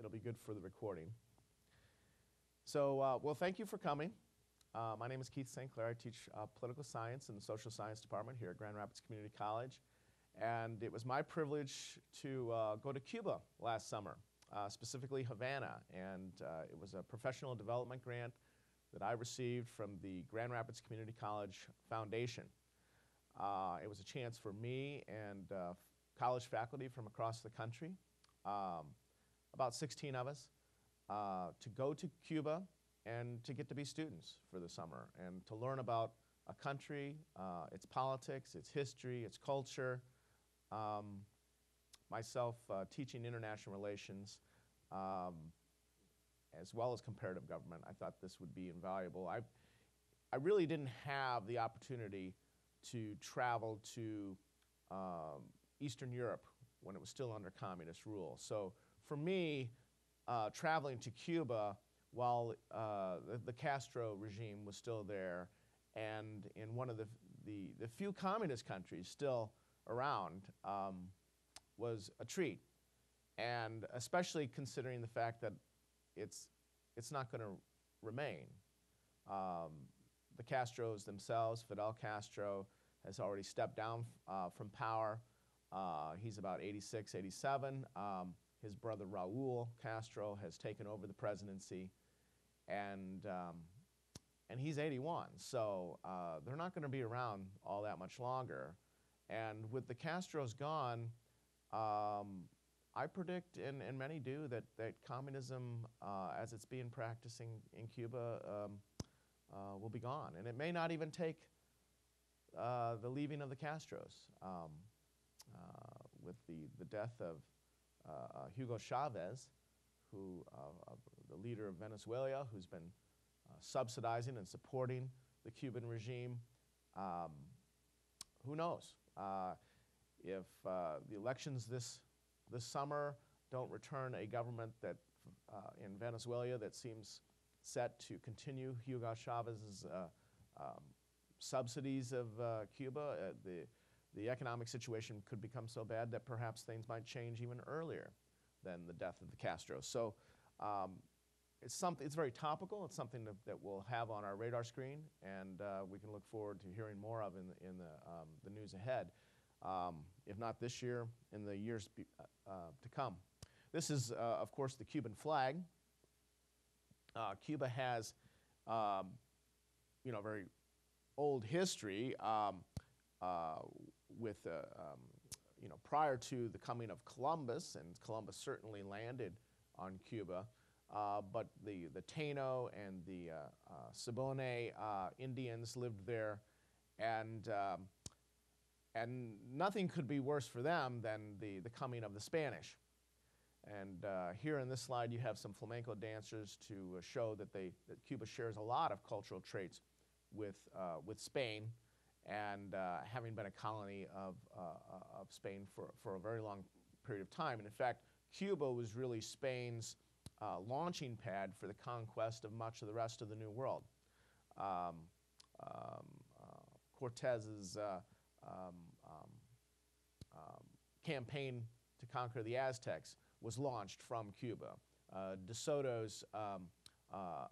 It'll be good for the recording. So, well, thank you for coming. My name is Keith St. Clair. I teach political science in the social science department here at Grand Rapids Community College. And it was my privilege to go to Cuba last summer, specifically Havana. And it was a professional development grant that I received from the Grand Rapids Community College Foundation. It was a chance for me and college faculty from across the country, about 16 of us, to go to Cuba and to get to be students for the summer and to learn about a country, its politics, its history, its culture. Myself teaching international relations as well as comparative government, I thought this would be invaluable. I really didn't have the opportunity to travel to Eastern Europe when it was still under communist rule. So for me, traveling to Cuba while the Castro regime was still there and in one of the few communist countries still around was a treat. And especially considering the fact that it's not going to remain. The Castros themselves, Fidel Castro, has already stepped down from power. He's about 86, 87. His brother Raul Castro has taken over the presidency, and he's 81. So they're not going to be around all that much longer. And with the Castros gone, I predict, and many do, that communism, as it's being practiced in Cuba, will be gone. And it may not even take the leaving of the Castros. With the death of Hugo Chavez, who the leader of Venezuela, who's been subsidizing and supporting the Cuban regime, who knows? If the elections this summer don't return a government that in Venezuela that seems set to continue Hugo Chavez's subsidies of Cuba, the economic situation could become so bad that perhaps things might change even earlier than the death of the Castros. So it's very topical. It's something that we'll have on our radar screen, and we can look forward to hearing more of in the news ahead. If not this year, in the years to come. This is, of course, the Cuban flag. Cuba has, very old history with, prior to the coming of Columbus, and Columbus certainly landed on Cuba, but the Taino and the Siboney Indians lived there, and nothing could be worse for them than the coming of the Spanish. And here in this slide, you have some flamenco dancers to show that Cuba shares a lot of cultural traits with Spain, and having been a colony of Spain for a very long period of time. And in fact, Cuba was really Spain's launching pad for the conquest of much of the rest of the New World. Cortez's campaign to conquer the Aztecs was launched from Cuba. De Soto's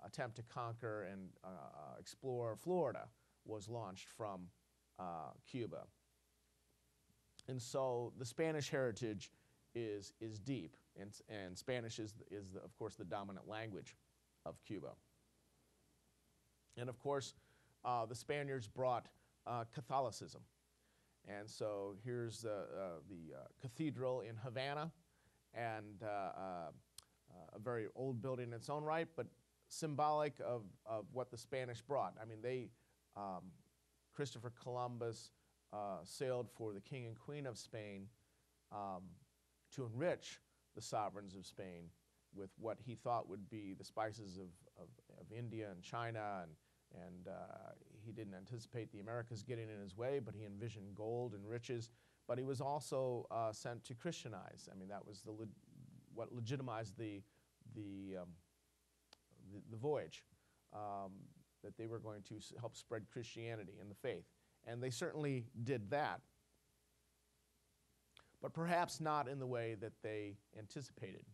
attempt to conquer and explore Florida was launched from Cuba. And so the Spanish heritage is deep, and Spanish is of course, the dominant language of Cuba. And of course, the Spaniards brought Catholicism. And so here's the cathedral in Havana, and a very old building in its own right, but symbolic of what the Spanish brought. I mean, Christopher Columbus sailed for the King and Queen of Spain to enrich the sovereigns of Spain with what he thought would be the spices of India and China, and he didn't anticipate the Americas getting in his way, but he envisioned gold and riches. But he was also sent to Christianize. I mean, that was what legitimized the voyage, that they were going to help spread Christianity and the faith. And they certainly did that, but perhaps not in the way that they anticipated.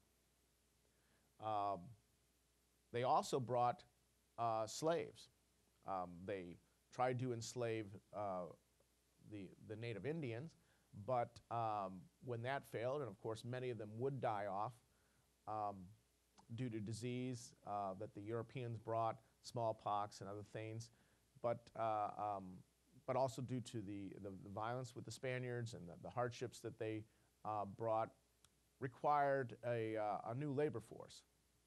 Um, they also brought slaves. They tried to enslave the Native Indians, but when that failed, and of course many of them would die off um, due to disease that the Europeans brought, smallpox and other things, but also due to the violence with the Spaniards and the hardships that they brought, required a new labor force.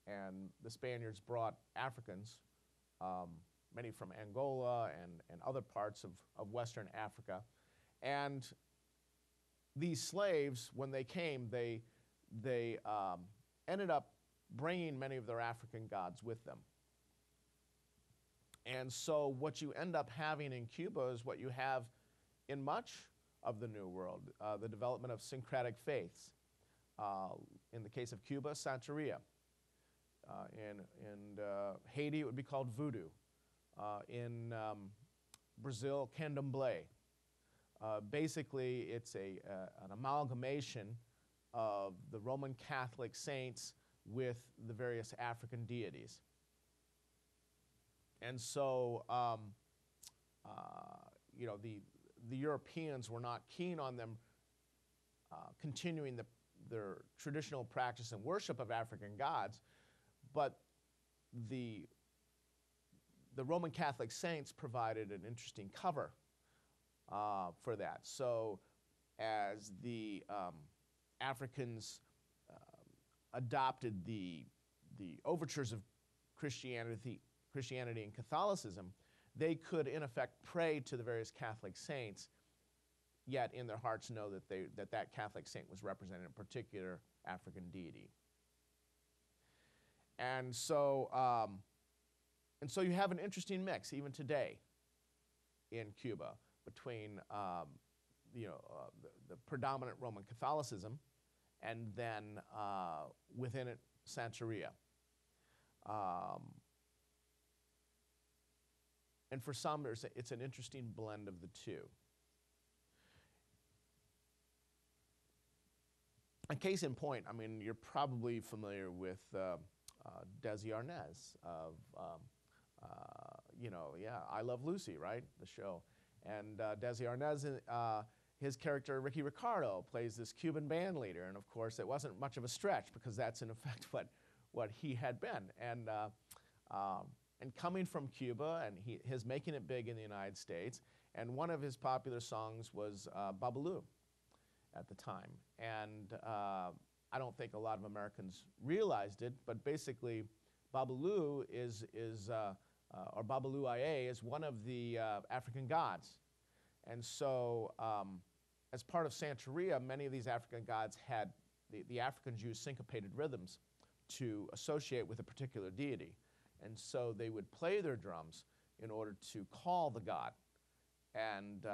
And the Spaniards brought Africans, many from Angola and other parts of Western Africa. And these slaves, when they came, they ended up bringing many of their African gods with them. And so what you end up having in Cuba is what you have in much of the New World, the development of syncretic faiths. In the case of Cuba, Santeria. In Haiti, it would be called voodoo. In Brazil, candomblé. Basically, it's an amalgamation of the Roman Catholic saints with the various African deities. And so, you know, the Europeans were not keen on them continuing their traditional practice and worship of African gods, but the Roman Catholic saints provided an interesting cover for that. So as the Africans adopted the overtures of Christianity and Catholicism, they could in effect pray to the various Catholic saints, yet in their hearts know that that Catholic saint was representing a particular African deity. And so you have an interesting mix even today in Cuba between the predominant Roman Catholicism and then within it Santeria. And for some, it's an interesting blend of the two. A case in point, I mean, you're probably familiar with Desi Arnaz of, I Love Lucy, right? The show. And Desi Arnaz, his character, Ricky Ricardo, plays this Cuban band leader. And of course, it wasn't much of a stretch because that's in effect what he had been. And coming from Cuba, and his making it big in the United States, and one of his popular songs was Babalu at the time. And I don't think a lot of Americans realized it, but basically Babalu or Babalu Aye is one of the African gods. And so as part of Santeria, many of these African gods had, the Africans used syncopated rhythms to associate with a particular deity. And so they would play their drums in order to call the god. And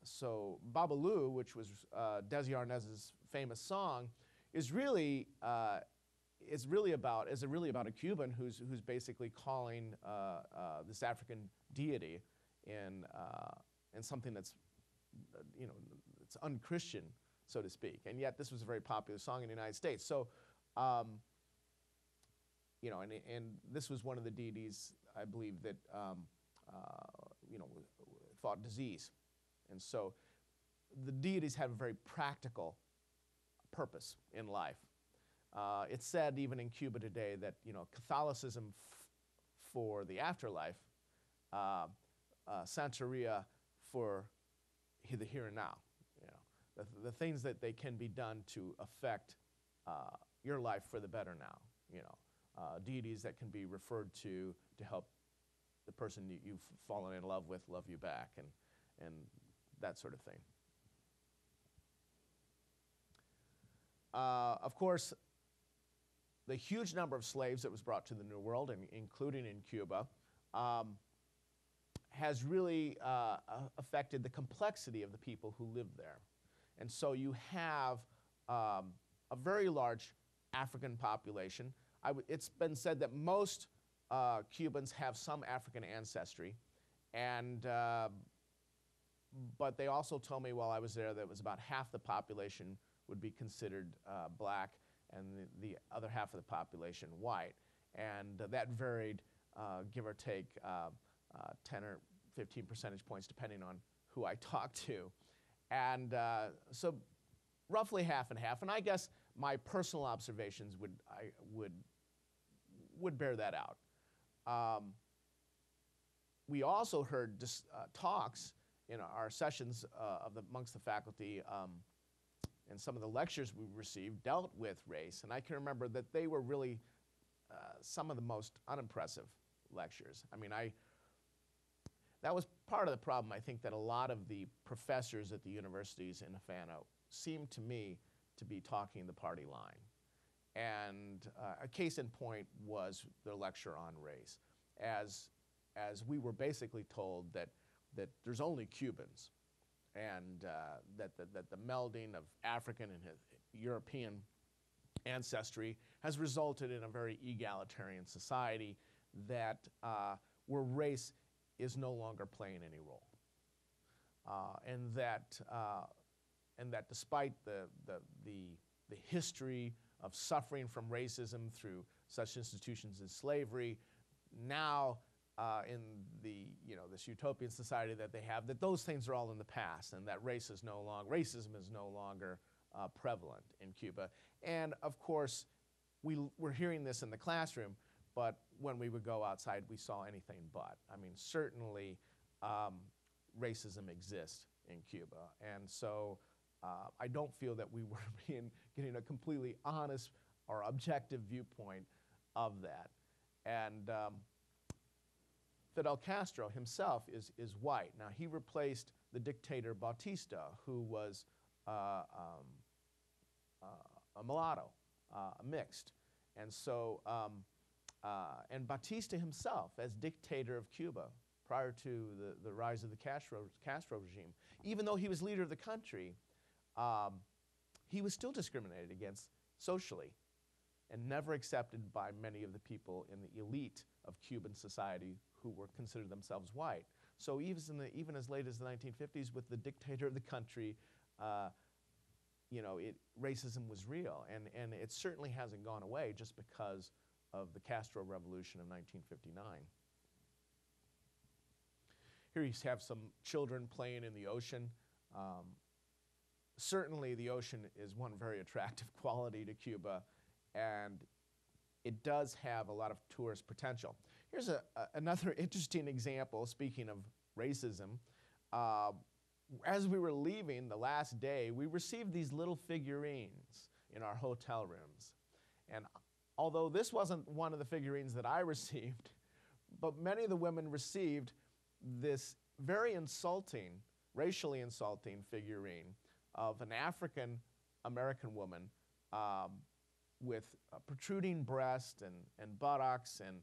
so Babalu, which was Desi Arnaz's famous song, is really about a Cuban who's basically calling this African deity in something that's it's unchristian, so to speak. And yet this was a very popular song in the United States. So and this was one of the deities, I believe, that fought disease. And so the deities have a very practical purpose in life. It's said even in Cuba today that Catholicism for the afterlife, Santeria for the here and now. The things that they can be done to affect your life for the better now. Deities that can be referred to help the person you've fallen in love with love you back, and that sort of thing. Of course, the huge number of slaves that was brought to the New World, including in Cuba, has really affected the complexity of the people who lived there. And so you have a very large African population. It's been said that most Cubans have some African ancestry, but they also told me while I was there that it was about half the population would be considered black, and the other half of the population white. And that varied, give or take, 10 or 15 percentage points, depending on who I talked to. And so roughly half and half. And I guess my personal observations would bear that out. We also heard talks in our sessions amongst the faculty, and some of the lectures we received dealt with race. And I can remember that they were really some of the most unimpressive lectures. I mean, that was part of the problem. I think that a lot of the professors at the universities in Havana seemed to me to be talking the party line. And a case in point was the lecture on race, as we were basically told that there's only Cubans, and that the melding of African and European ancestry has resulted in a very egalitarian society where race is no longer playing any role, and that despite the history of suffering from racism through such institutions as slavery, now in this utopian society that they have, that those things are all in the past, and that racism is no longer prevalent in Cuba. And of course, we're hearing this in the classroom, but when we would go outside, we saw anything but. I mean, certainly racism exists in Cuba, and so I don't feel that we were getting a completely honest or objective viewpoint of that. And Fidel Castro himself is white. Now, he replaced the dictator Bautista, who was a mulatto, a mixed. And so, and Bautista himself, as dictator of Cuba, prior to the rise of the Castro regime, even though he was leader of the country, he was still discriminated against socially and never accepted by many of the people in the elite of Cuban society who were considered themselves white. So even as late as the 1950s, with the dictator of the country, racism was real, and it certainly hasn't gone away just because of the Castro Revolution of 1959. Here you have some children playing in the ocean. Certainly the ocean is one very attractive quality to Cuba, and it does have a lot of tourist potential. Here's another interesting example, speaking of racism. As we were leaving the last day, we received these little figurines in our hotel rooms. And although this wasn't one of the figurines that I received, but many of the women received this very insulting, racially insulting figurine of an African American woman with protruding breast and buttocks and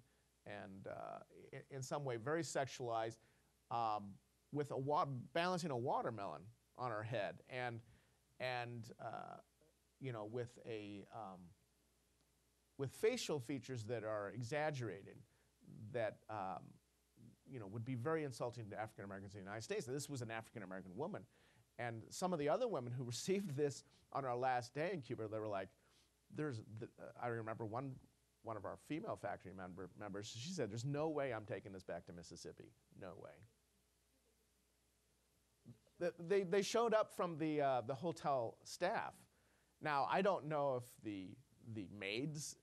in some way very sexualized, with balancing a watermelon on her head, and with facial features that are exaggerated, that would be very insulting to African Americans in the United States. This was an African American woman, and some of the other women who received this on our last day in Cuba, they were like, I remember one of our female faculty members, she said, "There's no way I'm taking this back to Mississippi. No way." They showed up from the hotel staff. Now, I don't know if the maids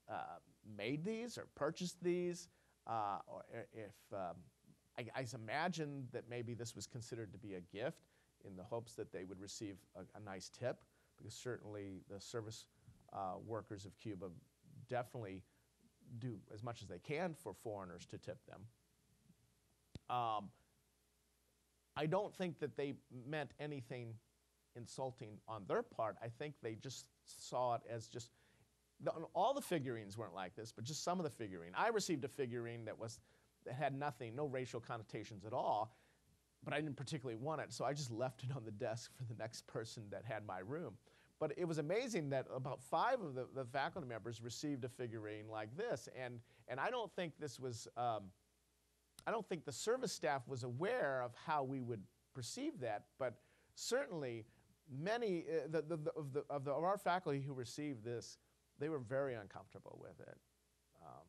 made these or purchased these, or if I imagine that maybe this was considered to be a gift in the hopes that they would receive a nice tip, because certainly the service workers of Cuba definitely do as much as they can for foreigners to tip them. I don't think that they meant anything insulting on their part. I think they just saw it as just, all the figurines weren't like this, but just some of the figurine. I received a figurine that had no racial connotations at all, but I didn't particularly want it, so I just left it on the desk for the next person that had my room. But it was amazing that about 5 of the faculty members received a figurine like this, and I don't think this was, I don't think the service staff was aware of how we would perceive that, but certainly many of our faculty who received this, they were very uncomfortable with it. Um,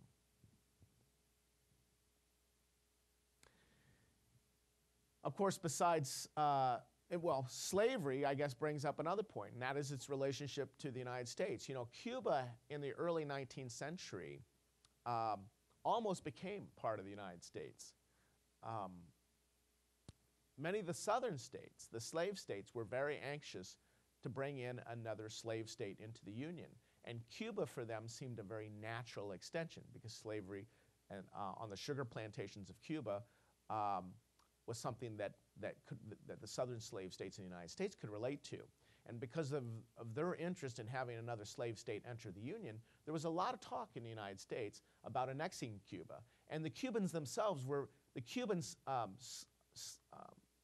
of course, besides, well, slavery, I guess, brings up another point, and that is its relationship to the United States. You know, Cuba in the early 19th century almost became part of the United States. Many of the southern states, the slave states, were very anxious to bring in another slave state into the Union. And Cuba, for them, seemed a very natural extension because slavery on the sugar plantations of Cuba was something that the southern slave states in the United States could relate to. And because of their interest in having another slave state enter the Union, there was a lot of talk in the United States about annexing Cuba. And the Cubans themselves were, the Cubans,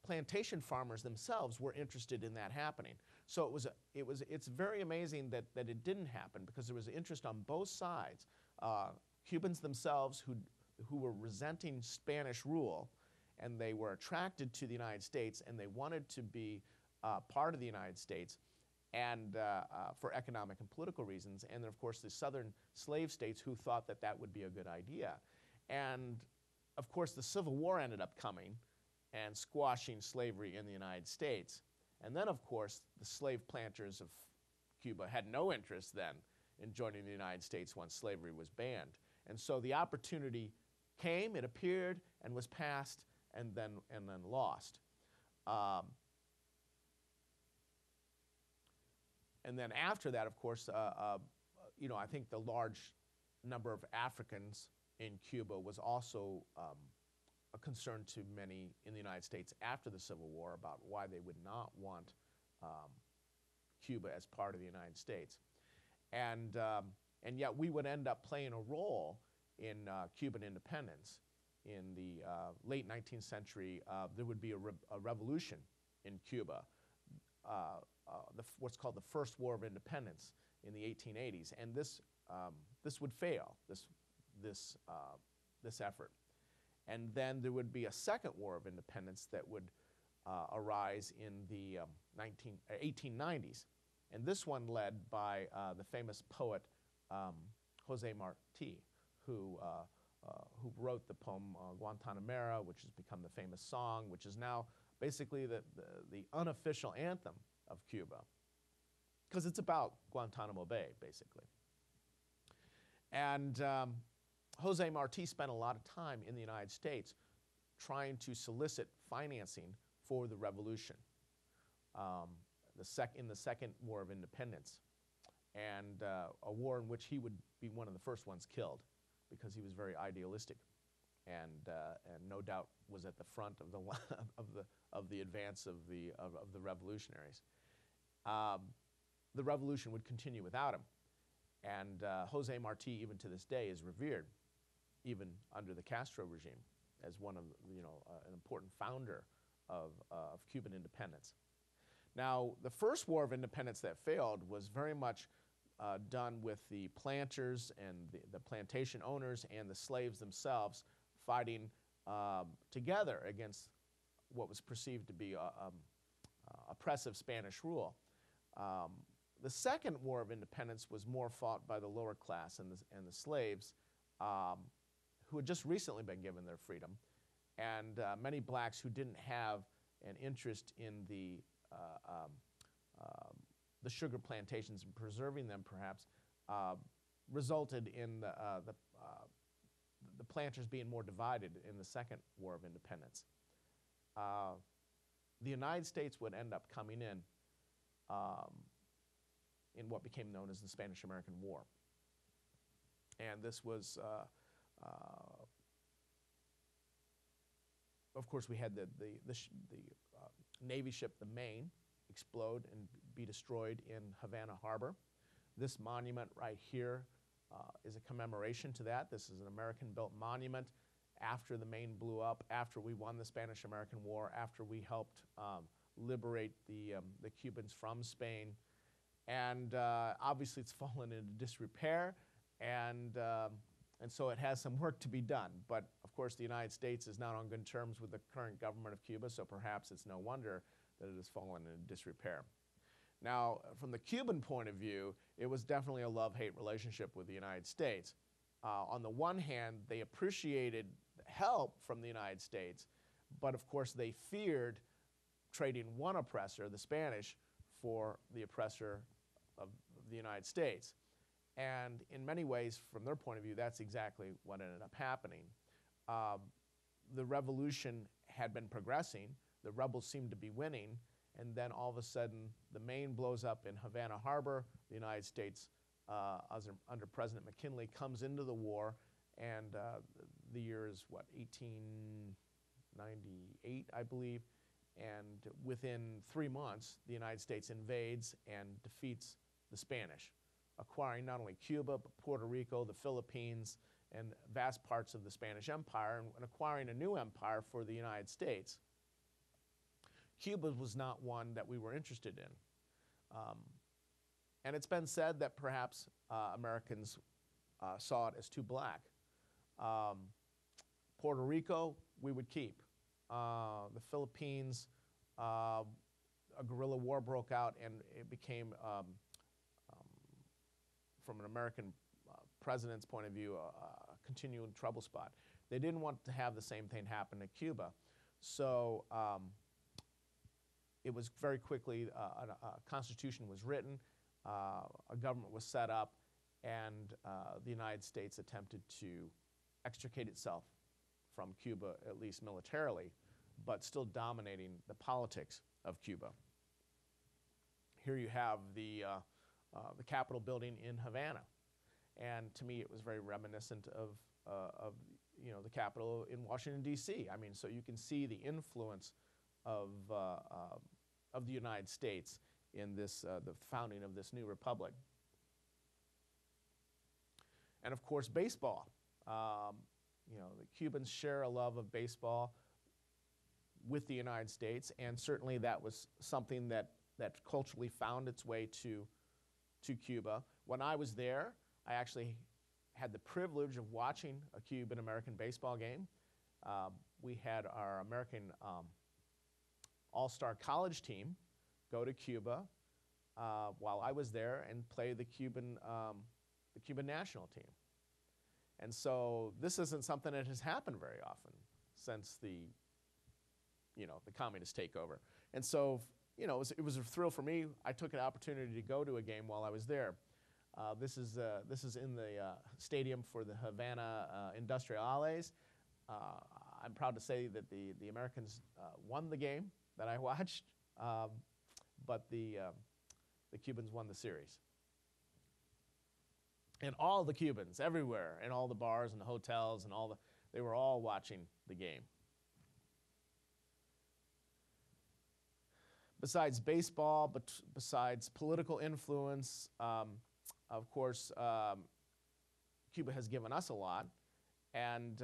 plantation farmers themselves were interested in that happening. So it's very amazing that it didn't happen because there was interest on both sides. Cubans themselves who were resenting Spanish rule, and they were attracted to the United States, and they wanted to be part of the United States, and for economic and political reasons. And then, of course, the southern slave states who thought that that would be a good idea. And, of course, the Civil War ended up coming and squashing slavery in the United States. And then, of course, the slave planters of Cuba had no interest then in joining the United States once slavery was banned. And so the opportunity came, it appeared, and was passed, and then lost. And then after that, of course, you know, I think the large number of Africans in Cuba was also a concern to many in the United States after the Civil War about why they would not want Cuba as part of the United States. And yet we would end up playing a role in Cuban independence. In the late 19th century, there would be a revolution in Cuba, what's called the First War of Independence in the 1880s. And this would fail, this effort. And then there would be a second War of Independence that would arise in the 1890s. And this one led by the famous poet Jose Marti, who wrote the poem Guantanamera, which has become the famous song, which is now basically the unofficial anthem of Cuba, because it's about Guantanamo Bay, basically. And Jose Marti spent a lot of time in the United States trying to solicit financing for the revolution, in the Second War of Independence, and a war in which he would be one of the first ones killed because he was very idealistic, and no doubt was at the front of the advance of the revolutionaries. The revolution would continue without him, and Jose Marti, even to this day, is revered, even under the Castro regime, as one of an important founder of Cuban independence. Now, the first War of Independence that failed was very much done with the planters and the plantation owners and the slaves themselves fighting together against what was perceived to be oppressive Spanish rule. The second War of Independence was more fought by the lower class and the slaves who had just recently been given their freedom, and many blacks who didn't have an interest in the sugar plantations and preserving them, perhaps, resulted in the planters being more divided in the second War of Independence. The United States would end up coming in what became known as the Spanish-American War. And this was, of course, we had the Navy ship, the Maine, explode and be destroyed in Havana Harbor. This monument right here is a commemoration to that. This is an American-built monument after the Maine blew up, after we won the Spanish-American War, after we helped liberate the Cubans from Spain. And obviously it's fallen into disrepair, and so it has some work to be done. But of course the United States is not on good terms with the current government of Cuba, so perhaps it's no wonder that it has fallen into disrepair. Now, from the Cuban point of view, it was definitely a love-hate relationship with the United States. On the one hand, they appreciated help from the United States, but of course they feared trading one oppressor, the Spanish, for the oppressor of the United States. And in many ways, from their point of view, that's exactly what ended up happening. The revolution had been progressing, the rebels seemed to be winning, and then all of a sudden the Maine blows up in Havana Harbor. The United States, under President McKinley, comes into the war, and the year is, what, 1898, I believe, and within 3 months, the United States invades and defeats the Spanish, acquiring not only Cuba, but Puerto Rico, the Philippines, and vast parts of the Spanish Empire, and acquiring a new empire for the United States. Cuba was not one that we were interested in. And it's been said that perhaps Americans saw it as too black. Puerto Rico, we would keep. The Philippines, a guerrilla war broke out, and it became, from an American president's point of view, a continuing trouble spot. They didn't want to have the same thing happen to Cuba. So it was very quickly, a constitution was written, a government was set up, and the United States attempted to extricate itself from Cuba, at least militarily, but still dominating the politics of Cuba. Here you have the Capitol building in Havana, and to me it was very reminiscent of the Capitol in Washington, D.C. I mean, so you can see the influence of the United States in this, the founding of this new republic. And of course, baseball. The Cubans share a love of baseball with the United States, and certainly that was something that culturally found its way to Cuba. When I was there, I actually had the privilege of watching a Cuban-American baseball game. We had our American all-star college team go to Cuba while I was there and play the Cuban national team. And so this isn't something that has happened very often since the communist takeover. And so, it was a thrill for me. I took an opportunity to go to a game while I was there. This is in the stadium for the Havana Industriales. I'm proud to say that the Americans won the game that I watched, but the Cubans won the series. And all the Cubans, everywhere, in all the bars and the hotels and they were all watching the game. Besides baseball, but besides political influence, of course, Cuba has given us a lot, and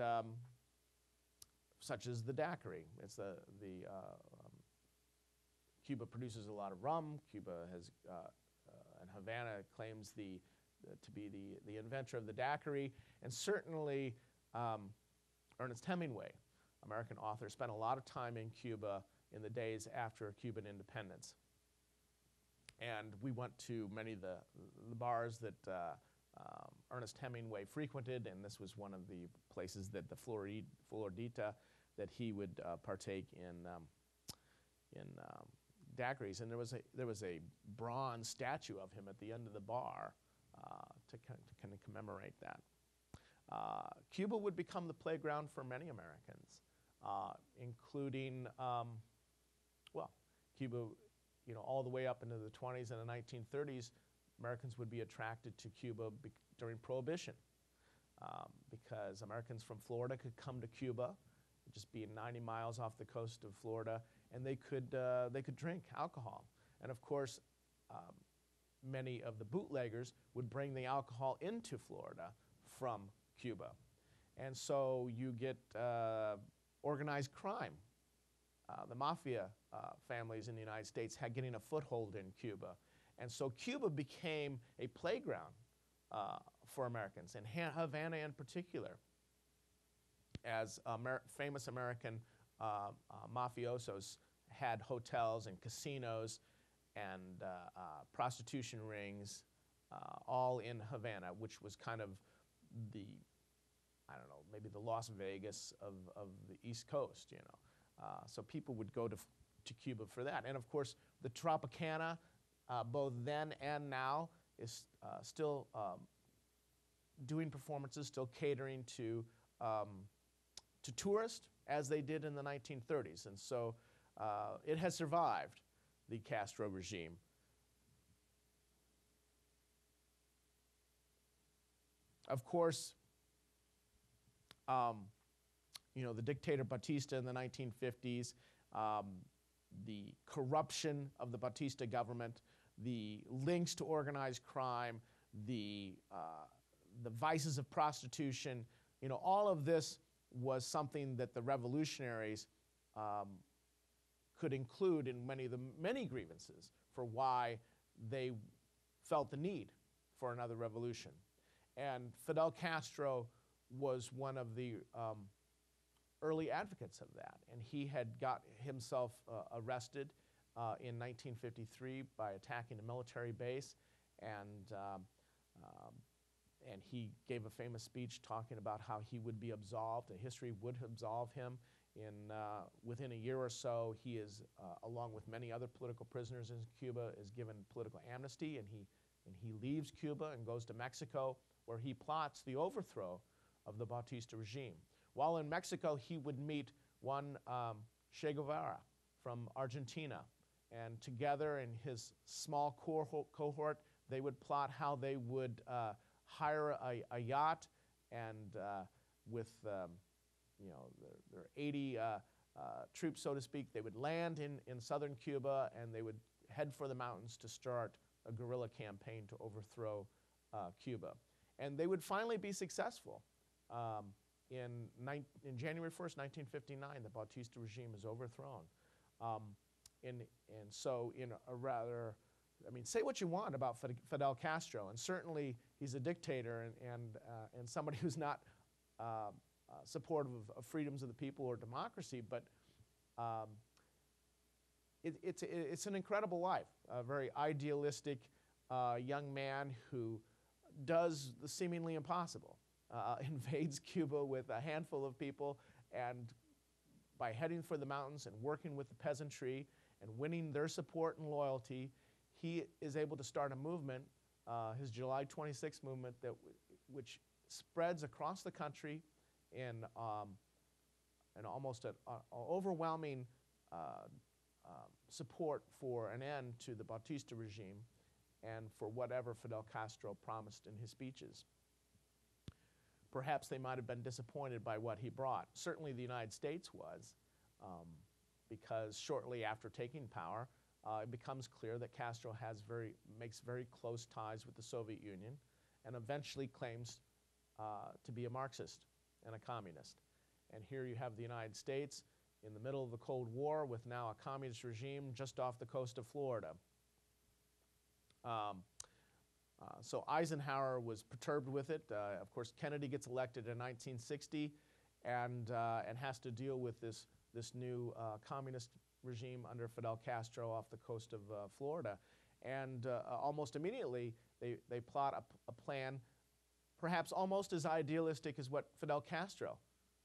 such as the daiquiri. It's Cuba produces a lot of rum. Cuba has, and Havana claims to be the inventor of the daiquiri, and certainly Ernest Hemingway, American author, spent a lot of time in Cuba in the days after Cuban independence. And we went to many of the bars that Ernest Hemingway frequented, and this was one of the places that the Floridita, that he would partake in daiquiris. And there was a bronze statue of him at the end of the bar to kind of commemorate that. Cuba would become the playground for many Americans, including, Cuba, all the way up into the 20s and the 1930s, Americans would be attracted to Cuba during Prohibition, because Americans from Florida could come to Cuba, just being 90 miles off the coast of Florida, and they could drink alcohol. And of course, many of the bootleggers would bring the alcohol into Florida from Cuba. And so you get organized crime. The mafia families in the United States had getting a foothold in Cuba. And so Cuba became a playground for Americans, and Havana in particular, as famous American mafiosos had hotels and casinos, and prostitution rings, all in Havana, which was kind of the, I don't know, maybe the Las Vegas of the East Coast, you know. So people would go to Cuba for that. And of course, the Tropicana, both then and now, is still doing performances, still catering to tourists, as they did in the 1930s. And so it has survived the Castro regime. Of course, you know, the dictator Batista in the 1950s, the corruption of the Batista government, the links to organized crime, the vices of prostitution, you know, all of this was something that the revolutionaries could include in many grievances for why they felt the need for another revolution. And Fidel Castro was one of the early advocates of that. And he had got himself arrested in 1953 by attacking a military base. And he gave a famous speech talking about how he would be absolved, and history would absolve him. Within a year or so, he is, along with many other political prisoners in Cuba, is given political amnesty, and he leaves Cuba and goes to Mexico, where he plots the overthrow of the Batista regime. While in Mexico, he would meet one Che Guevara from Argentina, and together in his small cohort, they would plot how they would hire a yacht, and with you know, their 80 troops, so to speak, they would land in southern Cuba, and they would head for the mountains to start a guerrilla campaign to overthrow Cuba. And they would finally be successful. In January 1st, 1959, the Batista regime is overthrown. And so in a rather, I mean, say what you want about Fidel Castro, and certainly he's a dictator and somebody who's not supportive of freedoms of the people or democracy, but it's an incredible life, a very idealistic young man who does the seemingly impossible, invades Cuba with a handful of people, and by heading for the mountains and working with the peasantry and winning their support and loyalty, he is able to start a movement, his July 26 movement, which spreads across the country in almost an overwhelming support for an end to the Batista regime and for whatever Fidel Castro promised in his speeches. Perhaps they might have been disappointed by what he brought. Certainly the United States was, because shortly after taking power, it becomes clear that Castro makes very close ties with the Soviet Union, and eventually claims to be a Marxist and a communist. And here you have the United States in the middle of the Cold War with now a communist regime just off the coast of Florida. So Eisenhower was perturbed with it. Of course, Kennedy gets elected in 1960 and has to deal with this new communist regime under Fidel Castro off the coast of Florida. And almost immediately, they plot a plan perhaps almost as idealistic as what Fidel Castro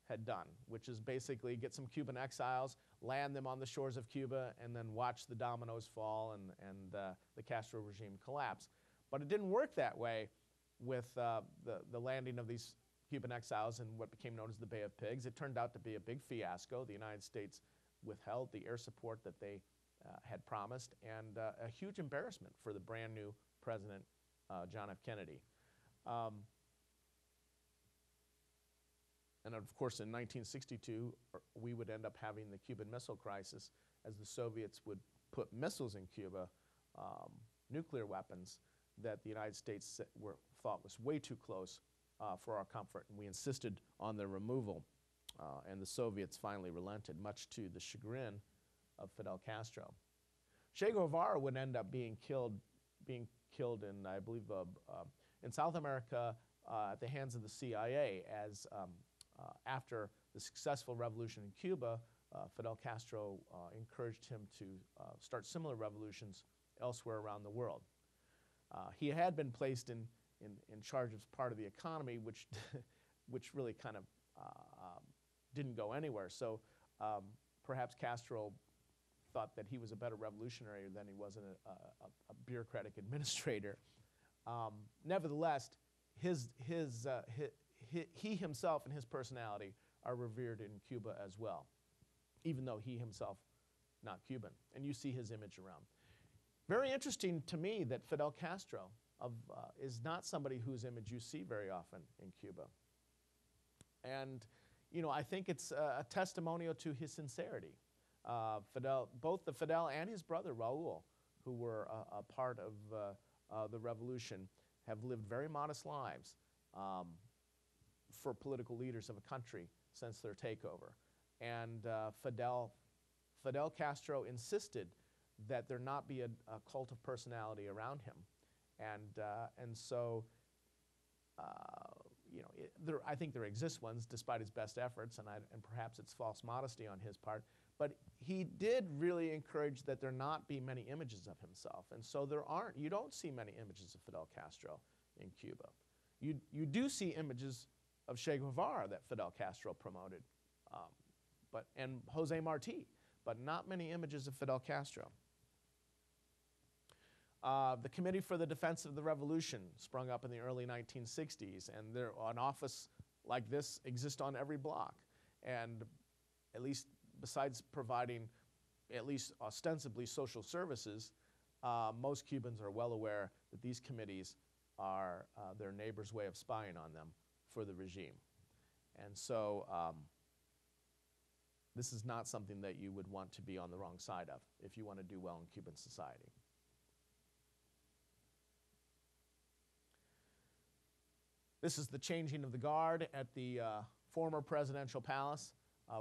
had done, which is basically get some Cuban exiles, land them on the shores of Cuba, and then watch the dominoes fall and the Castro regime collapse. But it didn't work that way with the landing of these Cuban exiles in what became known as the Bay of Pigs. It turned out to be a big fiasco. The United States withheld the air support that they had promised, and a huge embarrassment for the brand new president, John F. Kennedy. And of course, in 1962, we would end up having the Cuban Missile Crisis, as the Soviets would put missiles in Cuba, nuclear weapons that the United States thought was way too close for our comfort, and we insisted on their removal. And the Soviets finally relented, much to the chagrin of Fidel Castro. Che Guevara would end up being killed in, I believe, in South America at the hands of the CIA, as after the successful revolution in Cuba, Fidel Castro encouraged him to start similar revolutions elsewhere around the world. He had been placed in charge of part of the economy, which, which really kind of didn't go anywhere. So perhaps Castro thought that he was a better revolutionary than he was a bureaucratic administrator. Nevertheless, he himself and his personality are revered in Cuba as well, even though he himself not Cuban. And you see his image around. Very interesting to me that Fidel Castro is not somebody whose image you see very often in Cuba. And, you know, I think it's a testimonial to his sincerity. Both Fidel and his brother Raul, who were a part of the revolution, have lived very modest lives for political leaders of a country since their takeover. And Fidel Castro insisted that there not be a cult of personality around him. And so, you know, I think there exist ones despite his best efforts, and perhaps it's false modesty on his part. But he did really encourage that there not be many images of himself. And so you don't see many images of Fidel Castro in Cuba. You do see images of Che Guevara that Fidel Castro promoted, and Jose Marti, but not many images of Fidel Castro. The Committee for the Defense of the Revolution sprung up in the early 1960s, and an office like this exists on every block. And at least besides providing at least ostensibly social services, most Cubans are well aware that these committees are their neighbor's way of spying on them for the regime. And so this is not something that you would want to be on the wrong side of if you want to do well in Cuban society. This is the changing of the guard at the former presidential palace,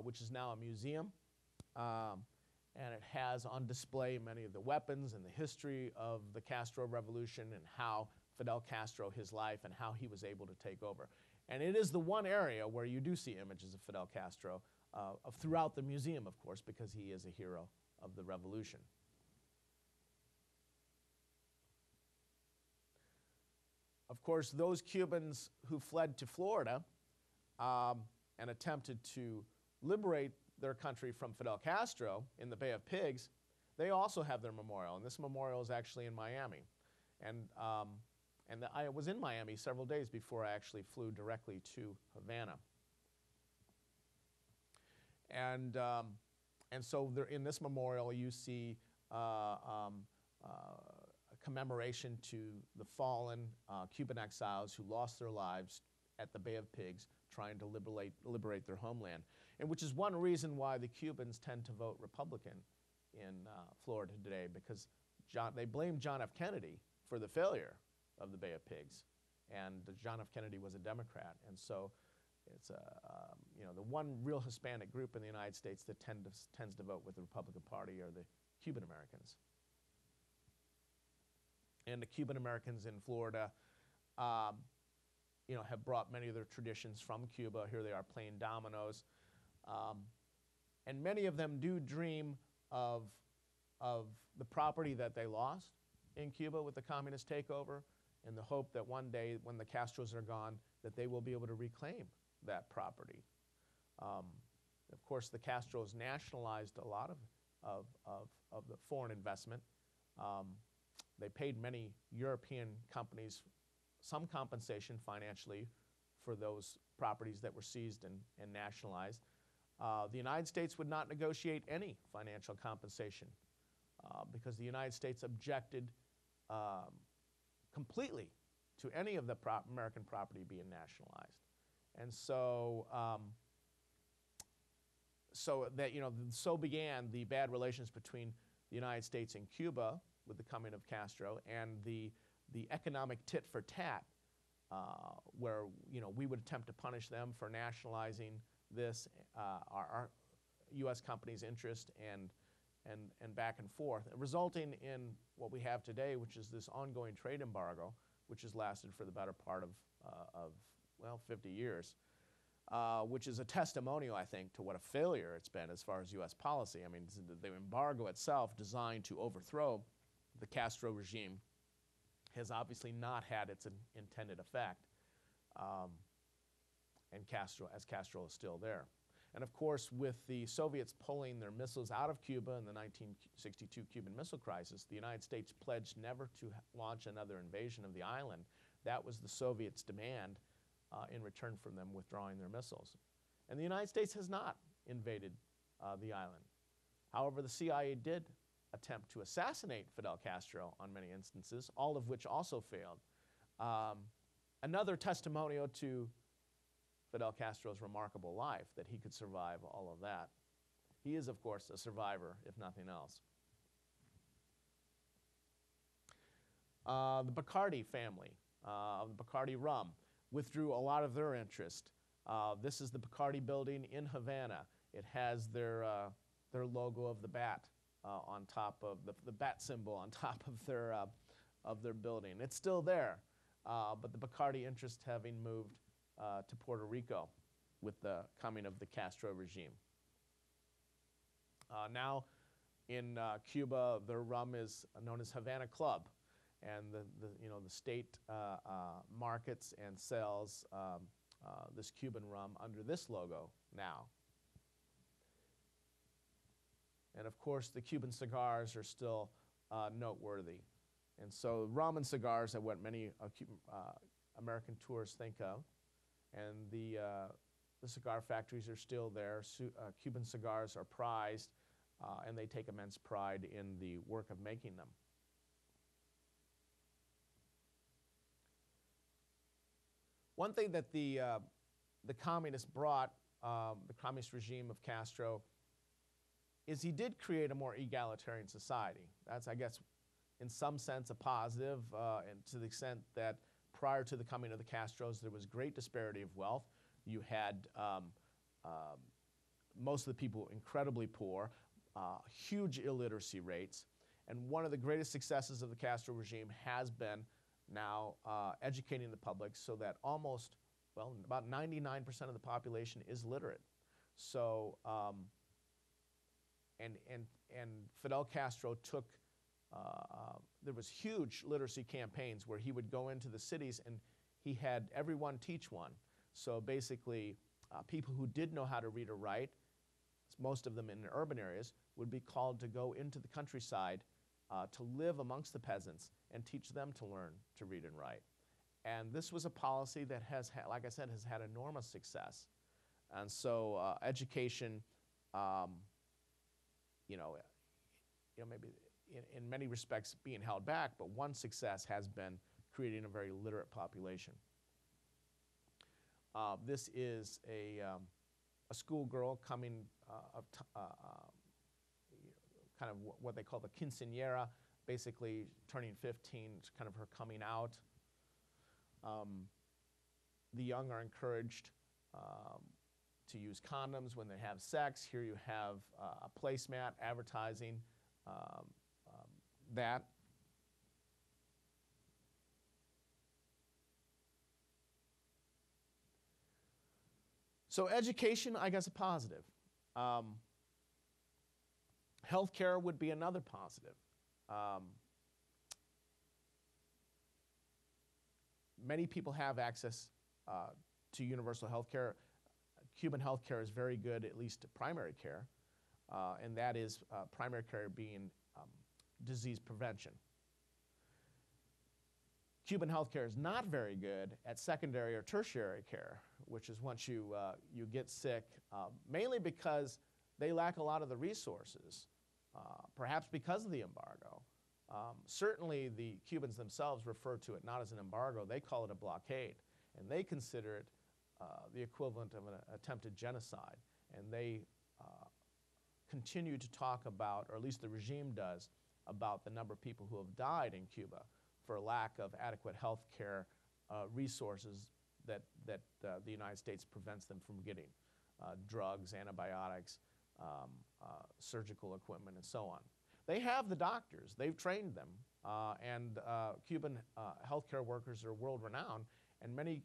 which is now a museum. And it has on display many of the weapons and the history of the Castro Revolution and how Fidel Castro, his life, and how he was able to take over. And it is the one area where you do see images of Fidel Castro throughout the museum, of course, because he is a hero of the revolution. Of course, those Cubans who fled to Florida and attempted to liberate their country from Fidel Castro in the Bay of Pigs, they also have their memorial. And this memorial is actually in Miami. And I was in Miami several days before I actually flew directly to Havana. And so there, in this memorial, you see a commemoration to the fallen Cuban exiles who lost their lives at the Bay of Pigs trying to liberate their homeland, and which is one reason why the Cubans tend to vote Republican in Florida today, because they blame John F. Kennedy for the failure of the Bay of Pigs, and John F. Kennedy was a Democrat, and so it's you know, the one real Hispanic group in the United States that tends to vote with the Republican Party are the Cuban Americans. And the Cuban Americans in Florida, you know, have brought many of their traditions from Cuba. Here they are playing dominoes, and many of them do dream of the property that they lost in Cuba with the communist takeover, in the hope that one day, when the Castros are gone, that they will be able to reclaim that property. Of course, the Castros nationalized a lot of the foreign investment. They paid many European companies some compensation financially for those properties that were seized and nationalized. The United States would not negotiate any financial compensation because the United States objected completely to any of the American property being nationalized. And so, so began the bad relations between the United States and Cuba with the coming of Castro, and the economic tit for tat, where we would attempt to punish them for nationalizing this, our U.S. companies' interest, and back and forth, resulting in what we have today, which is this ongoing trade embargo, which has lasted for the better part of 50 years, which is a testimonial, I think, to what a failure it's been as far as U.S. policy. I mean, the embargo itself designed to overthrow the Castro regime has obviously not had its intended effect, and Castro is still there. And of course, with the Soviets pulling their missiles out of Cuba in the 1962 Cuban Missile Crisis, the United States pledged never to launch another invasion of the island. That was the Soviets' demand in return for them withdrawing their missiles. And the United States has not invaded the island. However, the CIA did attempt to assassinate Fidel Castro on many instances, all of which also failed. Another testimonial to Fidel Castro's remarkable life, that he could survive all of that. He is, of course, a survivor, if nothing else. The Bacardi family, the Bacardi rum, withdrew a lot of their interest. This is the Bacardi building in Havana. It has their logo of the bat on top of the bat symbol on top of their building. It's still there, but the Bacardi interest having moved to Puerto Rico with the coming of the Castro regime. Now in Cuba, their rum is known as Havana Club, and the state markets and sells this Cuban rum under this logo now. And of course, the Cuban cigars are still noteworthy. And so rum and cigars are what many American tourists think of. And the cigar factories are still there. Cuban cigars are prized, and they take immense pride in the work of making them. One thing that the communists brought, the communist regime of Castro, is he did create a more egalitarian society. That's, I guess, in some sense a positive, and to the extent that prior to the coming of the Castros, there was great disparity of wealth. You had most of the people incredibly poor, huge illiteracy rates, and one of the greatest successes of the Castro regime has been now educating the public so that almost, well, about 99% of the population is literate. So, and Fidel Castro took, there was huge literacy campaigns where he would go into the cities and he had everyone teach one. So basically, people who did know how to read or write, most of them in urban areas, would be called to go into the countryside to live amongst the peasants and teach them to learn to read and write. And this was a policy that has, like I said, has had enormous success. And so education, maybe in many respects being held back, but one success has been creating a very literate population. This is a schoolgirl coming kind of what they call the quinceañera, basically turning 15, it's kind of her coming out. The young are encouraged to use condoms when they have sex. Here you have a placemat advertising that. So education, I guess, a positive. Healthcare would be another positive. Many people have access to universal health care. Cuban health care is very good, at least to primary care, and that is primary care being disease prevention. Cuban health care is not very good at secondary or tertiary care, which is once you get sick, mainly because they lack a lot of the resources, perhaps because of the embargo. Certainly the Cubans themselves refer to it not as an embargo, they call it a blockade, and they consider it the equivalent of an attempted genocide. And they continue to talk about, or at least the regime does, about the number of people who have died in Cuba for lack of adequate health care resources that the United States prevents them from getting. Drugs, antibiotics, surgical equipment, and so on. They have the doctors, they've trained them, and Cuban healthcare workers are world-renowned, and many,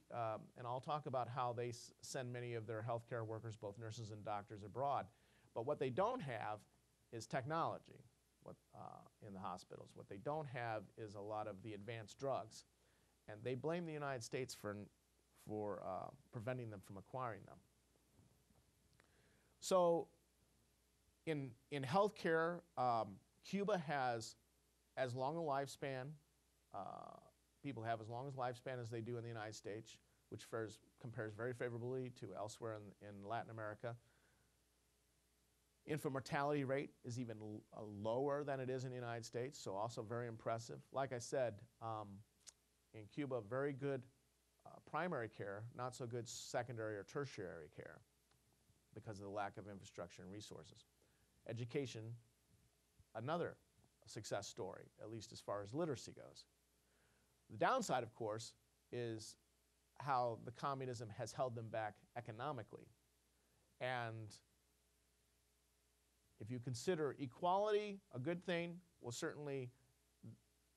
and I'll talk about how they send many of their healthcare workers, both nurses and doctors, abroad. But what they don't have is technology. in the hospitals. What they don't have is a lot of the advanced drugs, and they blame the United States for preventing them from acquiring them. So in healthcare, Cuba has as long a lifespan, people have as long a lifespan as they do in the United States, which compares very favorably to elsewhere in Latin America. Infant mortality rate is even lower than it is in the United States, so also very impressive. Like I said, in Cuba, very good primary care, not so good secondary or tertiary care because of the lack of infrastructure and resources. Education, another success story, at least as far as literacy goes. The downside, of course, is how the communism has held them back economically. And if you consider equality a good thing, well, certainly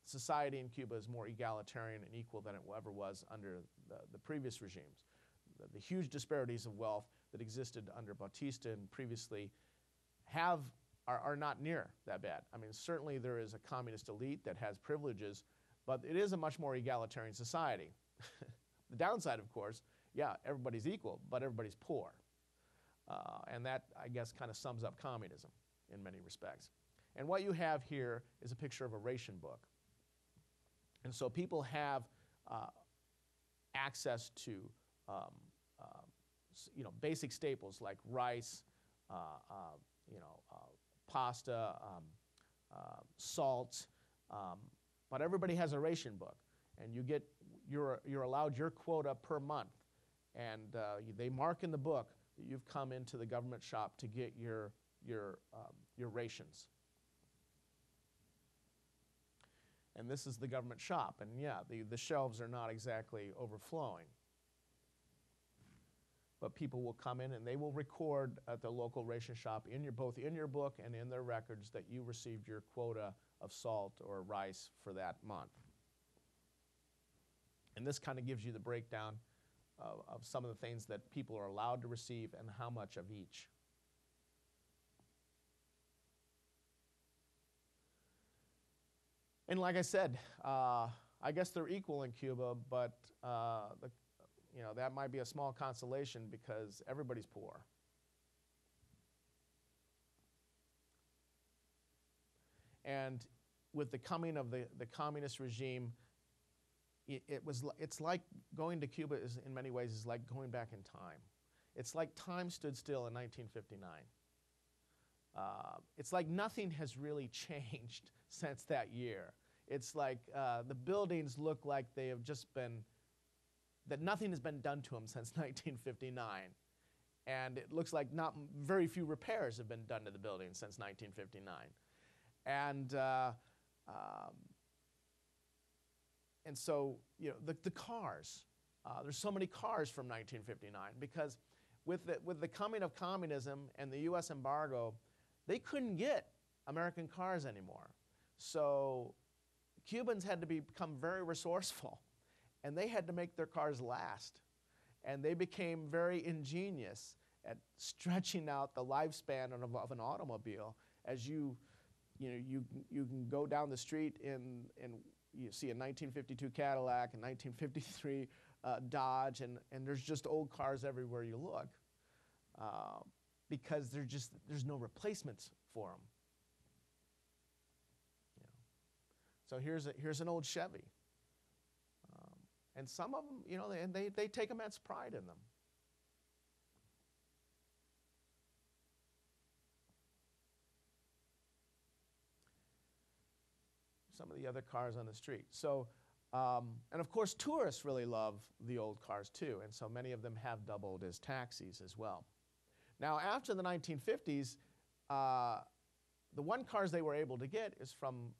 society in Cuba is more egalitarian and equal than it ever was under the previous regimes. The huge disparities of wealth that existed under Batista and previously are not near that bad. I mean, certainly there is a communist elite that has privileges, but it is a much more egalitarian society. The downside, of course, yeah, everybody's equal, but everybody's poor. And that, I guess, kind of sums up communism in many respects. And what you have here is a picture of a ration book. And so people have access to basic staples like rice, pasta, salt, but everybody has a ration book, and you're allowed your quota per month, and they mark in the book that you've come into the government shop to get your rations. And this is the government shop, and yeah, the shelves are not exactly overflowing. But people will come in and they will record at the local ration shop both in your book and in their records that you received your quota of salt or rice for that month. And this kind of gives you the breakdown of some of the things that people are allowed to receive and how much of each. And like I said, I guess they're equal in Cuba, but that might be a small consolation because everybody's poor. And with the coming of the communist regime, it's like going to Cuba in many ways is like going back in time. It's like time stood still in 1959. It's like nothing has really changed since that year. It's like the buildings look like they have just been, that nothing has been done to them since 1959. And it looks like not very few repairs have been done to the building since 1959. And so, the cars, there's so many cars from 1959 because with the coming of communism and the U.S. embargo, they couldn't get American cars anymore. So Cubans had to become very resourceful, and they had to make their cars last. And they became very ingenious at stretching out the lifespan of an automobile. As you can go down the street and you see a 1952 Cadillac, a 1953 Dodge, and there's just old cars everywhere you look because there's no replacements for them. So here's an old Chevy. And some of them, they take immense pride in them. Some of the other cars on the street. So, and of course, tourists really love the old cars too, and so many of them have doubled as taxis as well. Now, after the 1950s, the one cars they were able to get is from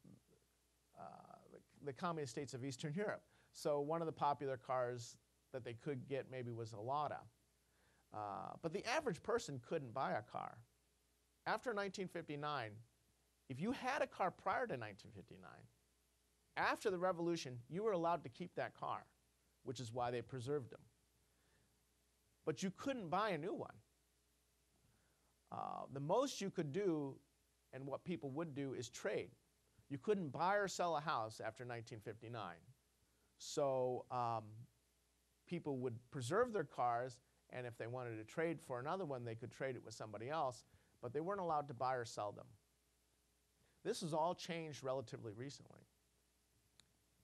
the communist states of Eastern Europe. So one of the popular cars that they could get maybe was a Lada. But the average person couldn't buy a car. After 1959, if you had a car prior to 1959, after the revolution, you were allowed to keep that car, which is why they preserved them. But you couldn't buy a new one. The most you could do and what people would do is trade. You couldn't buy or sell a house after 1959. So people would preserve their cars, and if they wanted to trade for another one, they could trade it with somebody else, but they weren't allowed to buy or sell them. This has all changed relatively recently.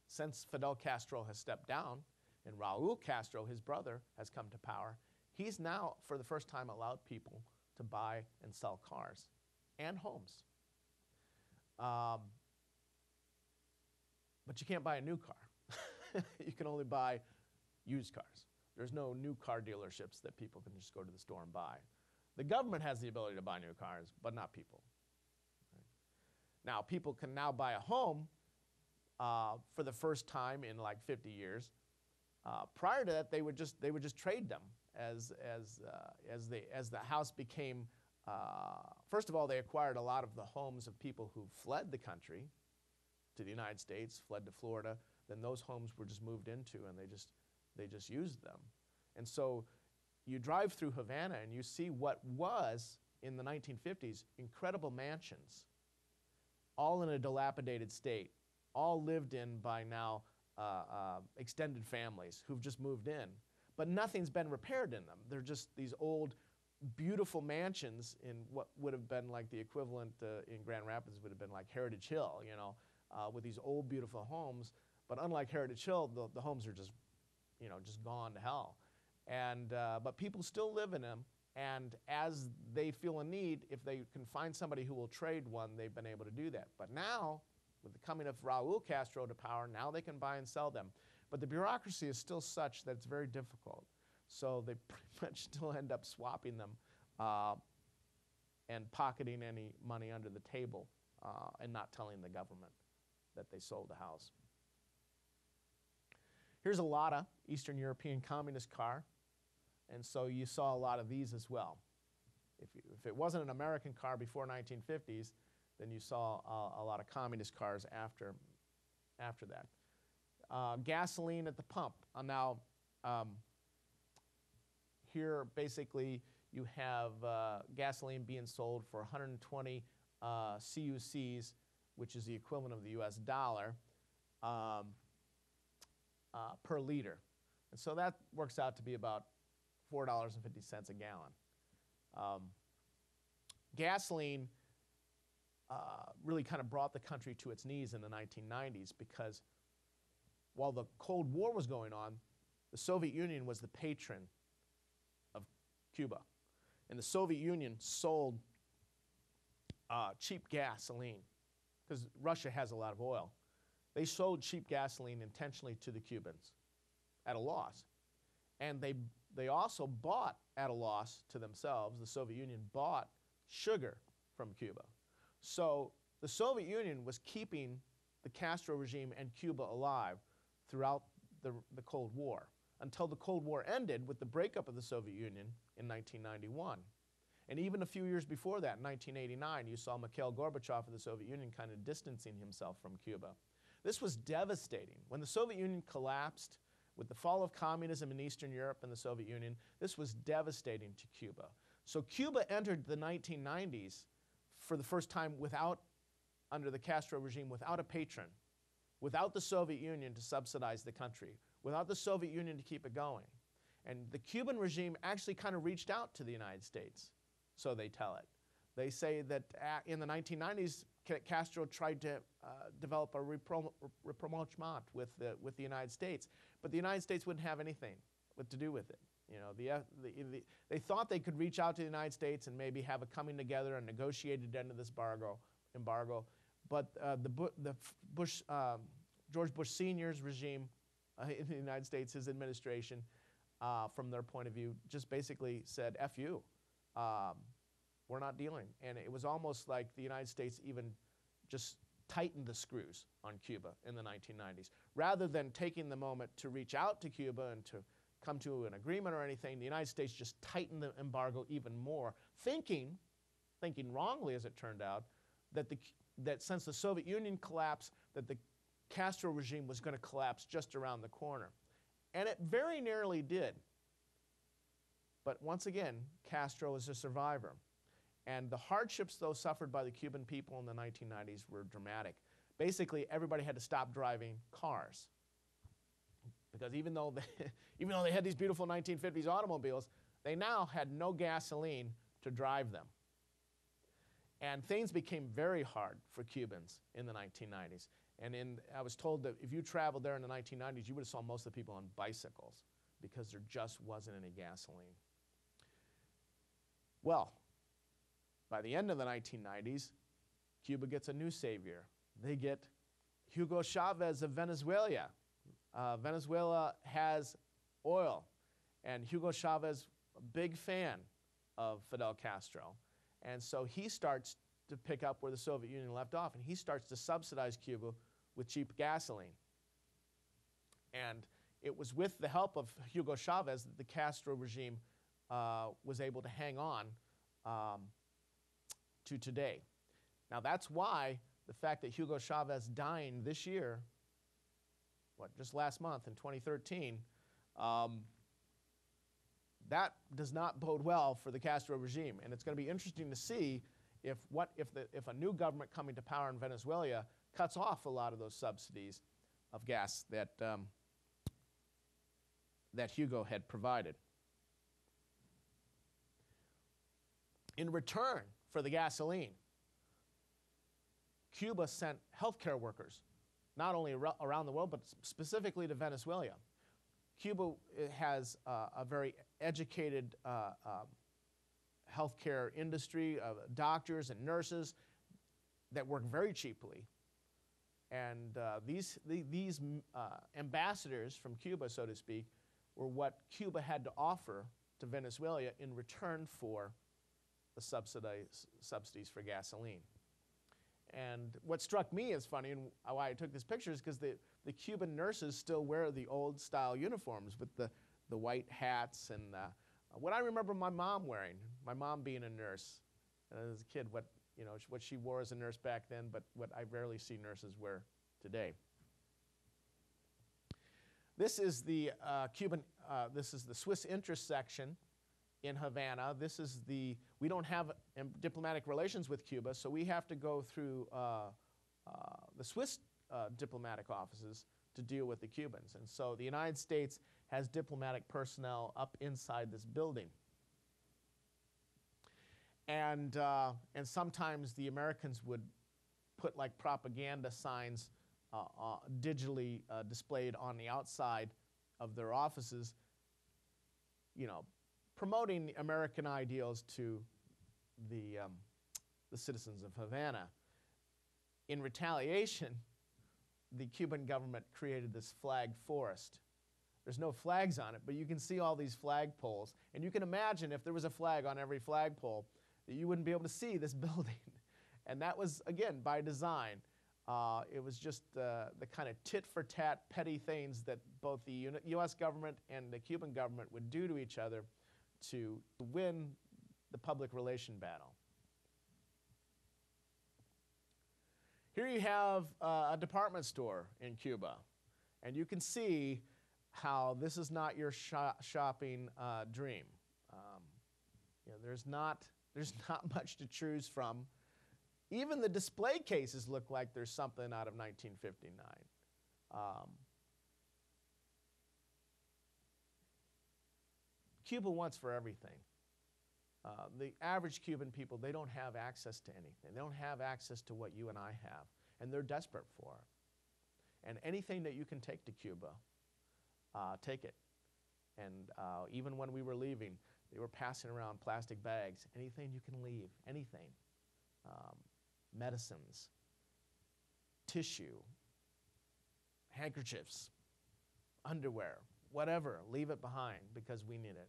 Since Fidel Castro has stepped down and Raul Castro, his brother, has come to power, he's now, for the first time, allowed people to buy and sell cars and homes. But you can't buy a new car. You can only buy used cars. There's no new car dealerships that people can just go to the store and buy. The government has the ability to buy new cars, but not people. Now, people can now buy a home for the first time in like 50 years. Prior to that, they would just trade them as the house became. First of all, they acquired a lot of the homes of people who fled the country to the United States, fled to Florida. Then those homes were just moved into, and they just used them. And so you drive through Havana and you see what was, in the 1950s, incredible mansions, all in a dilapidated state, all lived in by now extended families who've just moved in. But nothing's been repaired in them. They're just these old, beautiful mansions in what would have been like the equivalent in Grand Rapids would have been like Heritage Hill, you know, with these old, beautiful homes. But unlike Heritage Hill, the homes are just, you know, just gone to hell. And, but people still live in them, and as they feel a need, if they can find somebody who will trade one, they've been able to do that. But now, with the coming of Raul Castro to power, now they can buy and sell them. But the bureaucracy is still such that it's very difficult. So they pretty much still end up swapping them and pocketing any money under the table and not telling the government that they sold the house. Here's a Lada, Eastern European communist car. And so you saw a lot of these as well. If it wasn't an American car before 1950s, then you saw a lot of communist cars after that. Gasoline at the pump. Now, here basically you have gasoline being sold for 120 CUCs, which is the equivalent of the US dollar, per liter. And so that works out to be about $4.50 a gallon. Gasoline really kind of brought the country to its knees in the 1990s because while the Cold War was going on, the Soviet Union was the patron of Cuba. And the Soviet Union sold cheap gasoline because Russia has a lot of oil. They sold cheap gasoline intentionally to the Cubans at a loss. And they also bought at a loss to themselves. The Soviet Union bought sugar from Cuba. So the Soviet Union was keeping the Castro regime and Cuba alive throughout the Cold War until the Cold War ended with the breakup of the Soviet Union in 1991. And even a few years before that, in 1989, you saw Mikhail Gorbachev of the Soviet Union kind of distancing himself from Cuba. This was devastating. When the Soviet Union collapsed, with the fall of communism in Eastern Europe and the Soviet Union, this was devastating to Cuba. So Cuba entered the 1990s for the first time under the Castro regime, without a patron, without the Soviet Union to subsidize the country, without the Soviet Union to keep it going. And the Cuban regime actually kind of reached out to the United States, so they tell it. They say that in the 1990s, Castro tried to develop a rapprochement with the United States, but the United States wouldn't have anything to do with it. You know, they thought they could reach out to the United States and maybe have a coming together and negotiated end of this embargo, but George Bush Sr.'s regime in the United States, his administration, from their point of view, just basically said, F you. We're not dealing. And it was almost like the United States even just tightened the screws on Cuba in the 1990s. Rather than taking the moment to reach out to Cuba and to come to an agreement or anything, the United States just tightened the embargo even more, thinking wrongly as it turned out, that since the Soviet Union collapsed, that the Castro regime was going to collapse just around the corner. And it very nearly did. But once again, Castro is a survivor. And the hardships, though, suffered by the Cuban people in the 1990s were dramatic. Basically, everybody had to stop driving cars. Because even though they had these beautiful 1950s automobiles, they now had no gasoline to drive them. And things became very hard for Cubans in the 1990s. And I was told that if you traveled there in the 1990s, you would have saw most of the people on bicycles because there just wasn't any gasoline. Well, by the end of the 1990s, Cuba gets a new savior. They get Hugo Chavez of Venezuela. Venezuela has oil, and Hugo Chavez, a big fan of Fidel Castro. And so he starts to pick up where the Soviet Union left off, and he starts to subsidize Cuba with cheap gasoline. And it was with the help of Hugo Chavez that the Castro regime was able to hang on to today. Now that's why the fact that Hugo Chavez dined this year, just last month in 2013, that does not bode well for the Castro regime. And it's going to be interesting to see if a new government coming to power in Venezuela cuts off a lot of those subsidies of gas that Hugo had provided. In return for the gasoline, Cuba sent healthcare workers, not only around the world, but specifically to Venezuela. Cuba has a very educated healthcare industry of doctors and nurses that work very cheaply. And these ambassadors from Cuba, so to speak, were what Cuba had to offer to Venezuela in return for the subsidies for gasoline. And what struck me as funny and why I took this picture is because the Cuban nurses still wear the old style uniforms with the white hats and what I remember my mom wearing, my mom being a nurse. As a kid, what she wore as a nurse back then, but what I rarely see nurses wear today. This is the this is the Swiss interest section in Havana. We don't have diplomatic relations with Cuba, so we have to go through the Swiss diplomatic offices to deal with the Cubans. And so the United States has diplomatic personnel up inside this building. And sometimes the Americans would put like propaganda signs digitally displayed on the outside of their offices, promoting American ideals to the citizens of Havana. In retaliation, the Cuban government created this flag forest. There's no flags on it, but you can see all these flagpoles. And you can imagine if there was a flag on every flagpole, that you wouldn't be able to see this building. And that was, again, by design. It was just the kind of tit-for-tat petty things that both the U.S. government and the Cuban government would do to each other to win the public relation battle. Here you have a department store in Cuba, and you can see how this is not your shopping dream. There's not much to choose from. Even the display cases look like there's something out of 1959. Cuba wants for everything. The average Cuban people, they don't have access to anything. They don't have access to what you and I have, and they're desperate for it. And anything that you can take to Cuba, take it. And even when we were leaving, they were passing around plastic bags. Anything you can leave, anything. Medicines, tissue, handkerchiefs, underwear, whatever, leave it behind because we need it.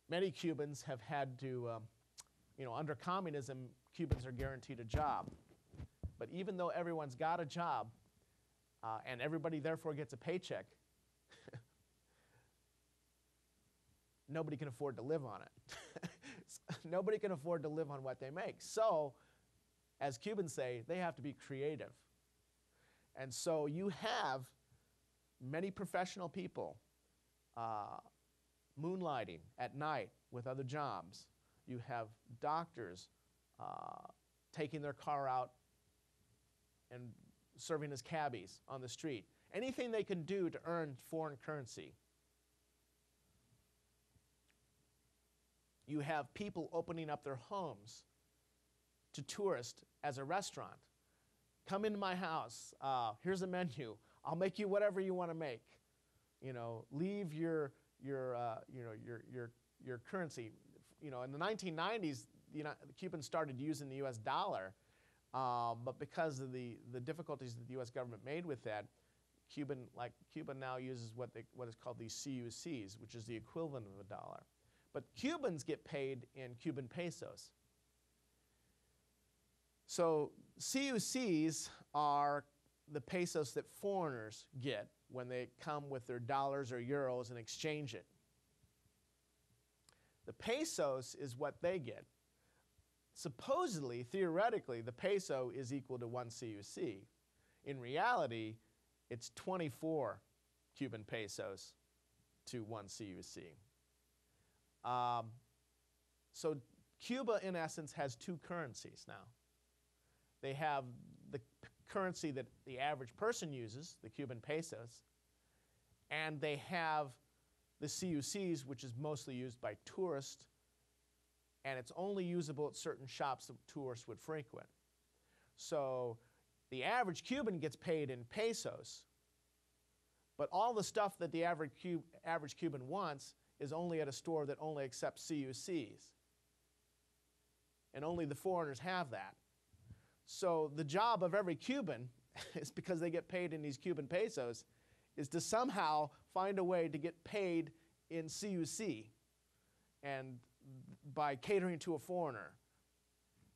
Many Cubans have had to, under communism, Cubans are guaranteed a job. But even though everyone's got a job and everybody therefore gets a paycheck, nobody can afford to live on it. Nobody can afford to live on what they make. So, as Cubans say, they have to be creative. And so you have many professional people moonlighting at night with other jobs. You have doctors taking their car out and serving as cabbies on the street. Anything they can do to earn foreign currency. You have people opening up their homes to tourists as a restaurant. Come into my house. Here's a menu. I'll make you whatever you want to make. You know, leave your currency. You know, in the 1990s, the Cubans started using the U.S. dollar, but because of the difficulties that the U.S. government made with that, Cuba now uses what is called these CUCs, which is the equivalent of a dollar. But Cubans get paid in Cuban pesos. So CUCs are the pesos that foreigners get when they come with their dollars or euros and exchange it. The pesos is what they get. Supposedly, theoretically, the peso is equal to 1 CUC. In reality, it's 24 Cuban pesos to 1 CUC. So Cuba, in essence, has two currencies now. They have the currency that the average person uses, the Cuban pesos, and they have the CUCs, which is mostly used by tourists, and it's only usable at certain shops that tourists would frequent. So the average Cuban gets paid in pesos, but all the stuff that the average Cuban wants is only at a store that only accepts CUCs. And only the foreigners have that. So the job of every Cuban is, because they get paid in these Cuban pesos, is to somehow find a way to get paid in CUC, and by catering to a foreigner,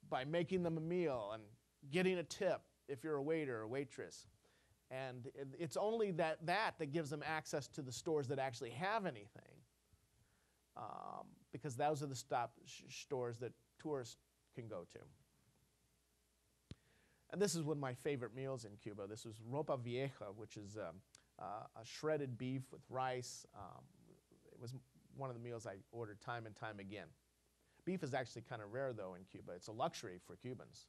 by making them a meal and getting a tip if you're a waiter or waitress. And it's only that gives them access to the stores that actually have anything, because those are the stores that tourists can go to. And this is one of my favorite meals in Cuba. This was ropa vieja, which is a shredded beef with rice. It was one of the meals I ordered time and time again. Beef is actually kind of rare, though, in Cuba. It's a luxury for Cubans.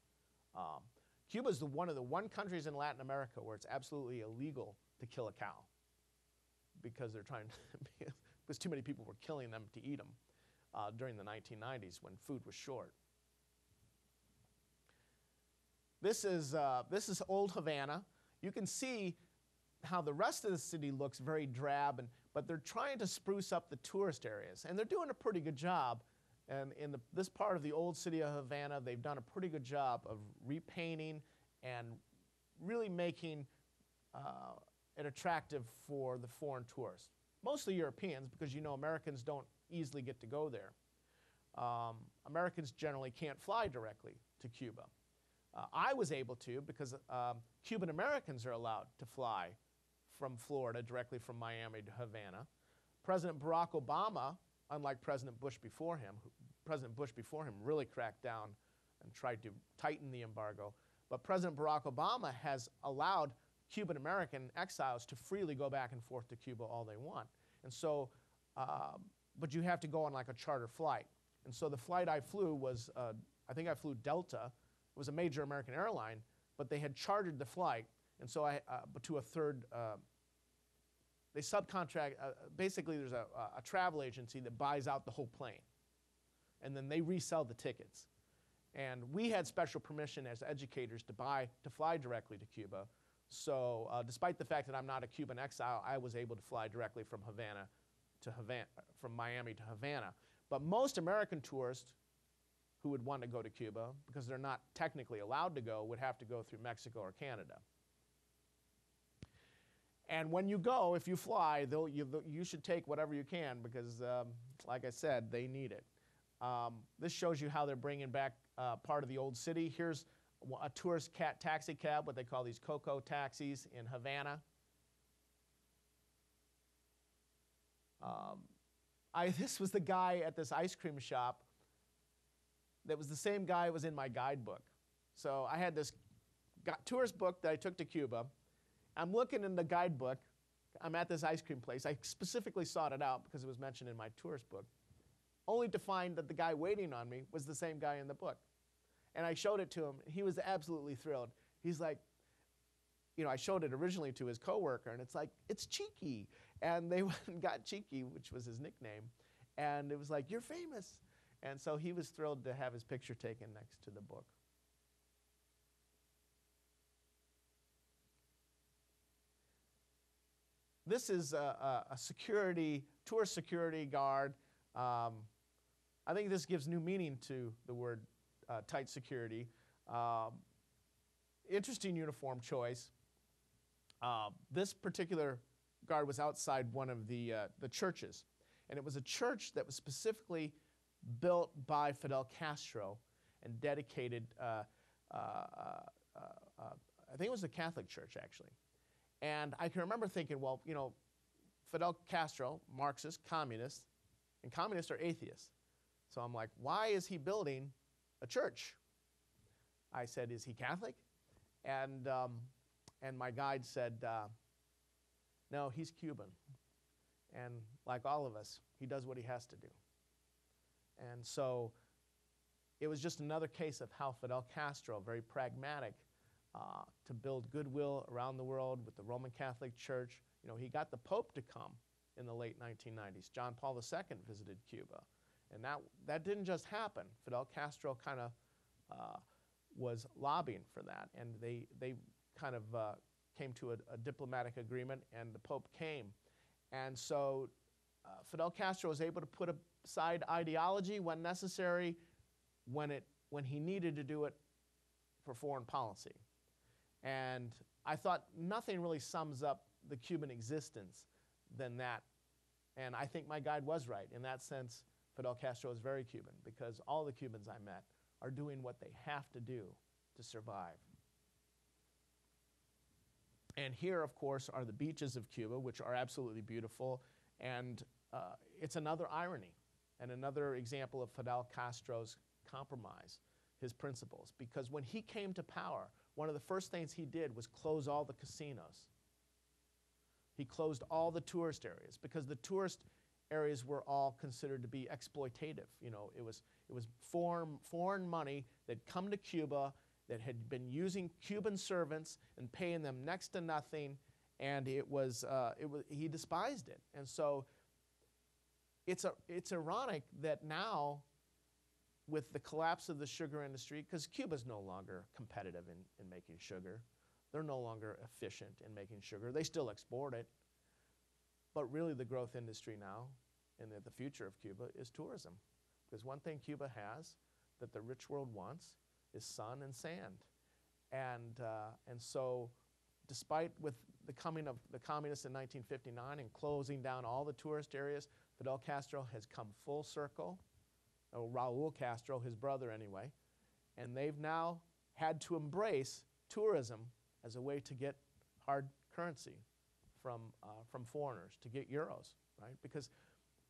Cuba is one of the countries in Latin America where it's absolutely illegal to kill a cow, because they're trying to, because too many people were killing them to eat them during the 1990s when food was short. This is Old Havana. You can see how the rest of the city looks very drab, but they're trying to spruce up the tourist areas, and they're doing a pretty good job. And in this part of the old city of Havana, they've done a pretty good job of repainting and really making it attractive for the foreign tourists. Mostly Europeans, because Americans don't easily get to go there. Americans generally can't fly directly to Cuba. I was able to, because Cuban Americans are allowed to fly from Florida directly from Miami to Havana. President Barack Obama, unlike President Bush before him really cracked down and tried to tighten the embargo. But President Barack Obama has allowed Cuban American exiles to freely go back and forth to Cuba all they want. And so, but you have to go on like a charter flight. And so the flight I flew was, I think I flew Delta. It was a major American airline, but they had chartered the flight. And so to a third, they subcontract, basically there's a travel agency that buys out the whole plane. And then they resell the tickets. And we had special permission as educators to fly directly to Cuba. So despite the fact that I'm not a Cuban exile, I was able to fly directly from from Miami to Havana. But most American tourists who would want to go to Cuba, because they're not technically allowed to go, would have to go through Mexico or Canada. And when you go, if you fly, you should take whatever you can, because, like I said, they need it. This shows you how they're bringing back part of the old city. Here's a tourist taxi cab, what they call these Coco taxis in Havana. This was the guy at this ice cream shop that was the same guy who was in my guidebook. So I had this tourist book that I took to Cuba. I'm looking in the guidebook, I'm at this ice cream place. I specifically sought it out because it was mentioned in my tourist book, only to find that the guy waiting on me was the same guy in the book. And I showed it to him. He was absolutely thrilled. He's like, you know, I showed it originally to his coworker, and it's like, it's Cheeky. And they went and got Cheeky, which was his nickname. And it was like, you're famous. And so he was thrilled to have his picture taken next to the book. This is a security, tourist security guard. I think this gives new meaning to the word tight security. Interesting uniform choice. This particular guard was outside one of the churches. And it was a church that was specifically built by Fidel Castro and dedicated, I think it was a Catholic church, actually. And I can remember thinking, well, you know, Fidel Castro, Marxist, communist, and communists are atheists. So I'm like, why is he building a church? I said, is he Catholic? And my guide said, no, he's Cuban. And like all of us, he does what he has to do. And so it was just another case of how Fidel Castro, very pragmatic, to build goodwill around the world with the Roman Catholic Church. You know, he got the Pope to come in the late 1990s. John Paul II visited Cuba. And that didn't just happen. Fidel Castro kind of was lobbying for that. And they kind of came to a diplomatic agreement, and the Pope came. And so Fidel Castro was able to put aside ideology when necessary, when he needed to do it for foreign policy. And I thought nothing really sums up the Cuban existence than that. And I think my guide was right. In that sense, Fidel Castro is very Cuban, because all the Cubans I met are doing what they have to do to survive. And here, of course, are the beaches of Cuba, which are absolutely beautiful. And it's another irony and another example of Fidel Castro's compromise, his principles. Because when he came to power, one of the first things he did was close all the casinos. He closed all the tourist areas, because the tourist areas were all considered to be exploitative. You know, it was foreign money that come to Cuba, that had been using Cuban servants and paying them next to nothing, and he despised it. And so it's ironic that now, with the collapse of the sugar industry, because Cuba's no longer competitive in making sugar. They're no longer efficient in making sugar. They still export it. But really the growth industry now, and the future of Cuba, is tourism. Because one thing Cuba has that the rich world wants is sun and sand. And so despite with the coming of the communists in 1959 and closing down all the tourist areas, Fidel Castro has come full circle. Raul Castro, his brother anyway, and they've now had to embrace tourism as a way to get hard currency from foreigners, to get euros, right?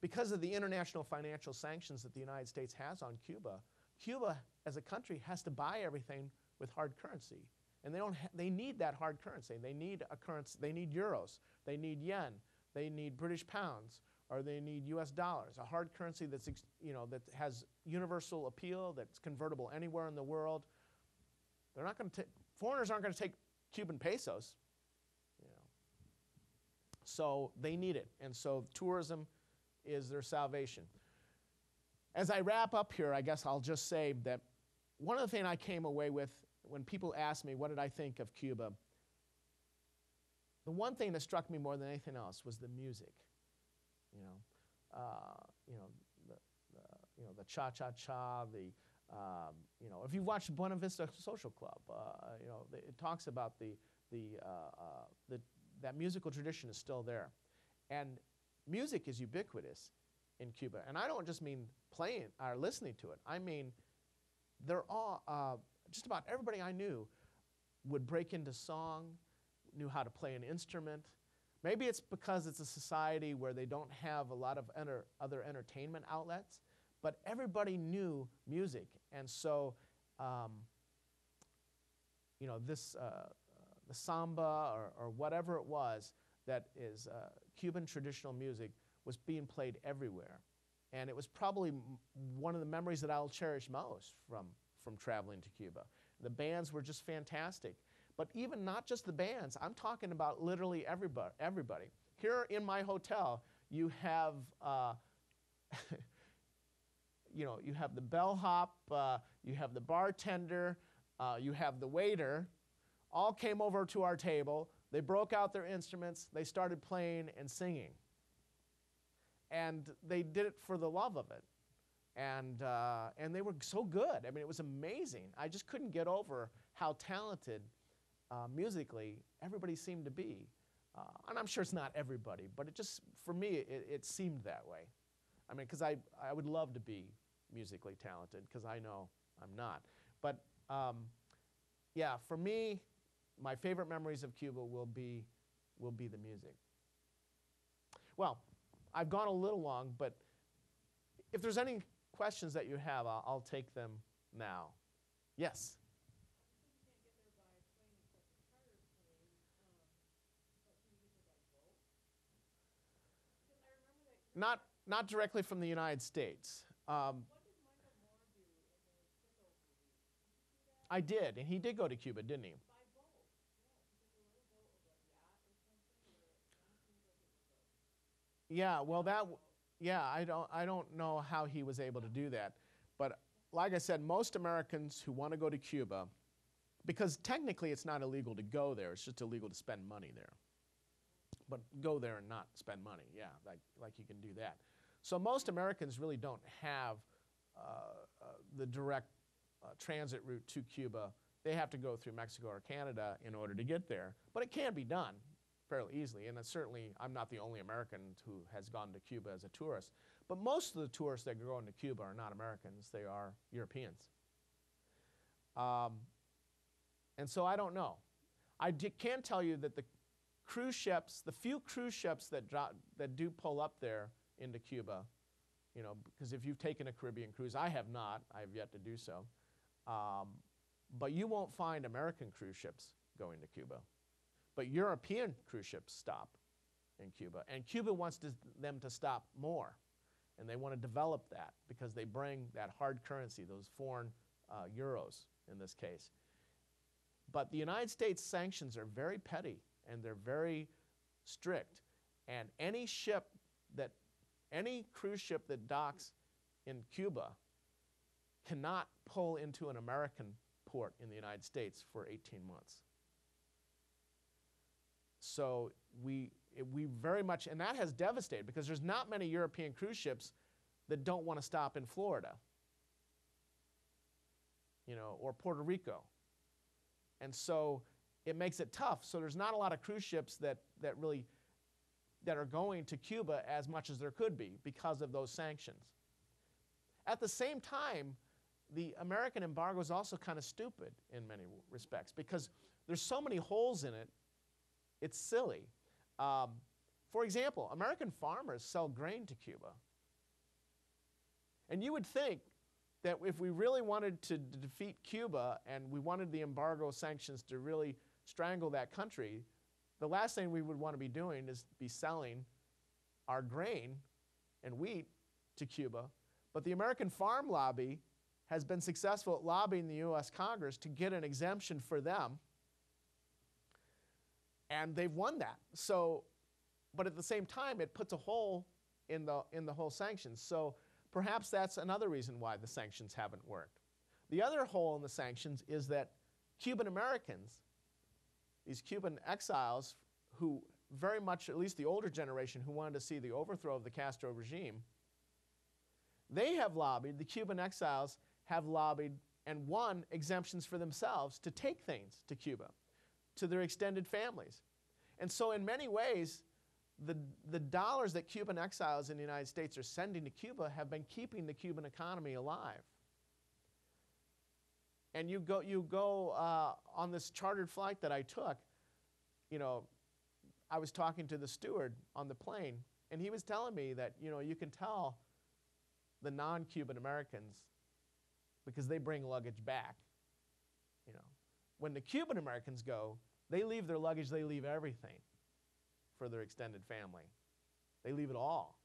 Because of the international financial sanctions that the United States has on Cuba, Cuba as a country has to buy everything with hard currency, and they need that hard currency. They need a currency. They need euros. They need yen. They need British pounds. Or they need U.S. dollars, a hard currency that's, you know, that has universal appeal, that's convertible anywhere in the world. They're not going to foreigners aren't going to take Cuban pesos, you know. So they need it, and so tourism is their salvation. As I wrap up here, I guess I'll just say that one of the things I came away with when people ask me what did I think of Cuba, the one thing that struck me more than anything else was the music. The cha-cha-cha, if you've watched Buena Vista Social Club, it talks about that musical tradition is still there. And music is ubiquitous in Cuba. And I don't just mean playing or listening to it. I mean, they're all, just about everybody I knew would break into song, knew how to play an instrument. Maybe it's because it's a society where they don't have a lot of other entertainment outlets, but everybody knew music. And so, the samba or whatever it was, that is Cuban traditional music was being played everywhere. And it was probably one of the memories that I'll cherish most from traveling to Cuba. The bands were just fantastic. But even not just the bands, I'm talking about literally everybody. Here in my hotel, you have, you have the bellhop, you have the bartender, you have the waiter, all came over to our table. They broke out their instruments. They started playing and singing. And they did it for the love of it. And they were so good. I mean, it was amazing. I just couldn't get over how talented musically everybody seemed to be. And I'm sure it's not everybody, but it just, for me, it seemed that way. I mean, because I would love to be musically talented, because I know I'm not. But yeah, for me, my favorite memories of Cuba will be the music. Well, I've gone a little long, but if there's any questions that you have, I'll take them now. Yes? Not directly from the United States. I did, and he did go to Cuba, didn't he? Yeah, well, I don't know how he was able to do that. But like I said, most Americans who want to go to Cuba, because technically it's not illegal to go there, it's just illegal to spend money there. But go there and not spend money, yeah, like you can do that. So most Americans really don't have the direct transit route to Cuba. They have to go through Mexico or Canada in order to get there. But it can be done fairly easily, and certainly I'm not the only American who has gone to Cuba as a tourist. But most of the tourists that go into Cuba are not Americans, they are Europeans. And so I don't know. Can tell you that the cruise ships, the few cruise ships that do pull up there into Cuba, you know, because if you've taken a Caribbean cruise, I have not, I have yet to do so, but you won't find American cruise ships going to Cuba. But European cruise ships stop in Cuba, and Cuba wants them to stop more, and they want to develop that because they bring that hard currency, those foreign euros in this case. But the United States sanctions are very petty, and they're very strict, and any cruise ship that docks in Cuba cannot pull into an American port in the United States for 18 months. So we very much, and that has devastated, because there's not many European cruise ships that don't want to stop in Florida, you know, or Puerto Rico. And so it makes it tough. So there's not a lot of cruise ships that are going to Cuba as much as there could be because of those sanctions. At the same time, the American embargo is also kind of stupid in many respects, because there's so many holes in it. It's silly. For example, American farmers sell grain to Cuba. And you would think that if we really wanted to defeat Cuba and we wanted the embargo sanctions to really strangle that country, the last thing we would want to be doing is be selling our grain and wheat to Cuba. But the American farm lobby has been successful at lobbying the U.S. Congress to get an exemption for them. And they've won that. So, but at the same time, it puts a hole in the whole sanctions. So perhaps that's another reason why the sanctions haven't worked. The other hole in the sanctions is that Cuban Americans, these Cuban exiles who very much, at least the older generation, who wanted to see the overthrow of the Castro regime, they have lobbied, the Cuban exiles have lobbied and won exemptions for themselves to take things to Cuba, to their extended families. And so in many ways, the dollars that Cuban exiles in the United States are sending to Cuba have been keeping the Cuban economy alive. And you go on this chartered flight that I took, you know, I was talking to the steward on the plane, and he was telling me that, you know, you can tell the non-Cuban Americans because they bring luggage back. You know, when the Cuban Americans go, they leave their luggage, they leave everything for their extended family. They leave it all.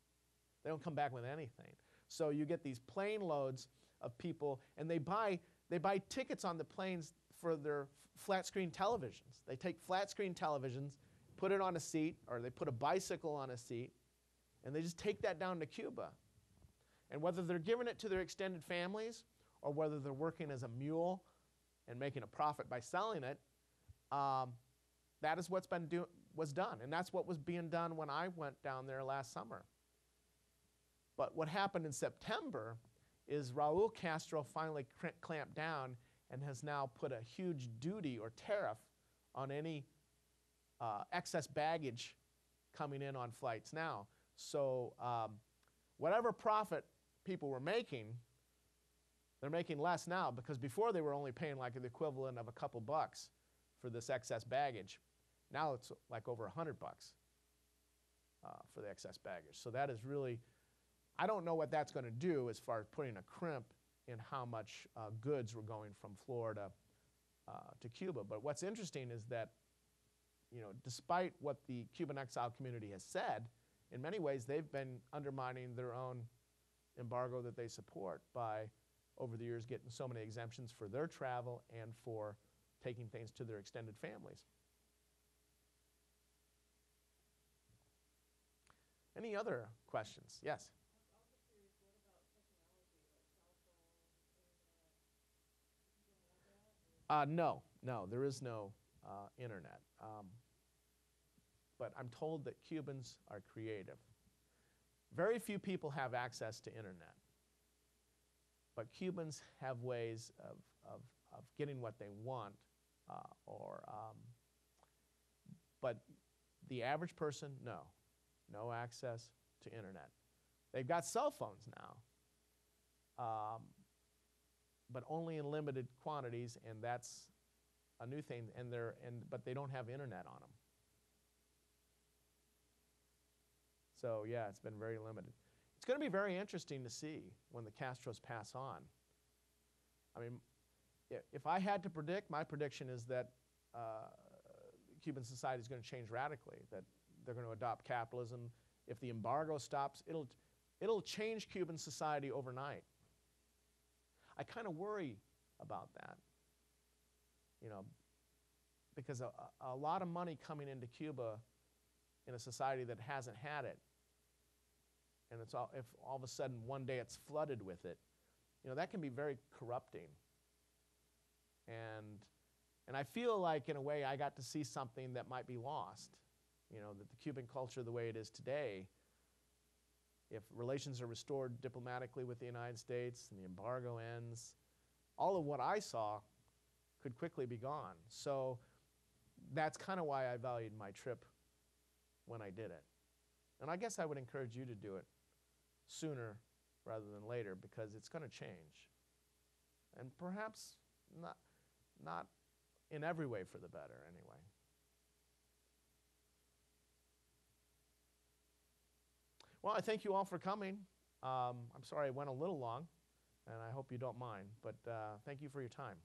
They don't come back with anything. So you get these plane loads of people, and they buy tickets on the planes for their flat screen televisions. They take flat screen televisions, put it on a seat, or they put a bicycle on a seat, and they just take that down to Cuba. And whether they're giving it to their extended families or whether they're working as a mule and making a profit by selling it, that is what's was done. And that's what was being done when I went down there last summer. But what happened in September is Raul Castro finally clamped down and has now put a huge duty or tariff on any excess baggage coming in on flights now. So whatever profit people were making, they're making less now, because before they were only paying like the equivalent of a couple bucks for this excess baggage. Now it's like over $100 for the excess baggage. So that is really, I don't know what that's going to do as far as putting a crimp in how much goods were going from Florida to Cuba. But what's interesting is that, you know, despite what the Cuban exile community has said, in many ways they've been undermining their own embargo that they support by, over the years, getting so many exemptions for their travel and for taking things to their extended families. Any other questions? Yes? No, there is no internet. But I'm told that Cubans are creative. Very few people have access to internet. But Cubans have ways of getting what they want, but the average person, no access to internet. They've got cell phones now, but only in limited quantities, and that's a new thing. But they don't have internet on them. So yeah, it's been very limited. It's going to be very interesting to see when the Castros pass on. I mean, if I had to predict, my prediction is that Cuban society is going to change radically, that they're going to adopt capitalism. If the embargo stops, it'll change Cuban society overnight. I kind of worry about that, you know, because a lot of money coming into Cuba in a society that hasn't had it, and if all of a sudden one day it's flooded with it, you know, that can be very corrupting. And I feel like, in a way, I got to see something that might be lost. You know, that the Cuban culture, the way it is today, if relations are restored diplomatically with the United States and the embargo ends, all of what I saw could quickly be gone. So that's kind of why I valued my trip when I did it. And I guess I would encourage you to do it sooner rather than later, because it's going to change. And perhaps not in every way for the better, anyway. Well, I thank you all for coming. I'm sorry I went a little long, and I hope you don't mind, but thank you for your time.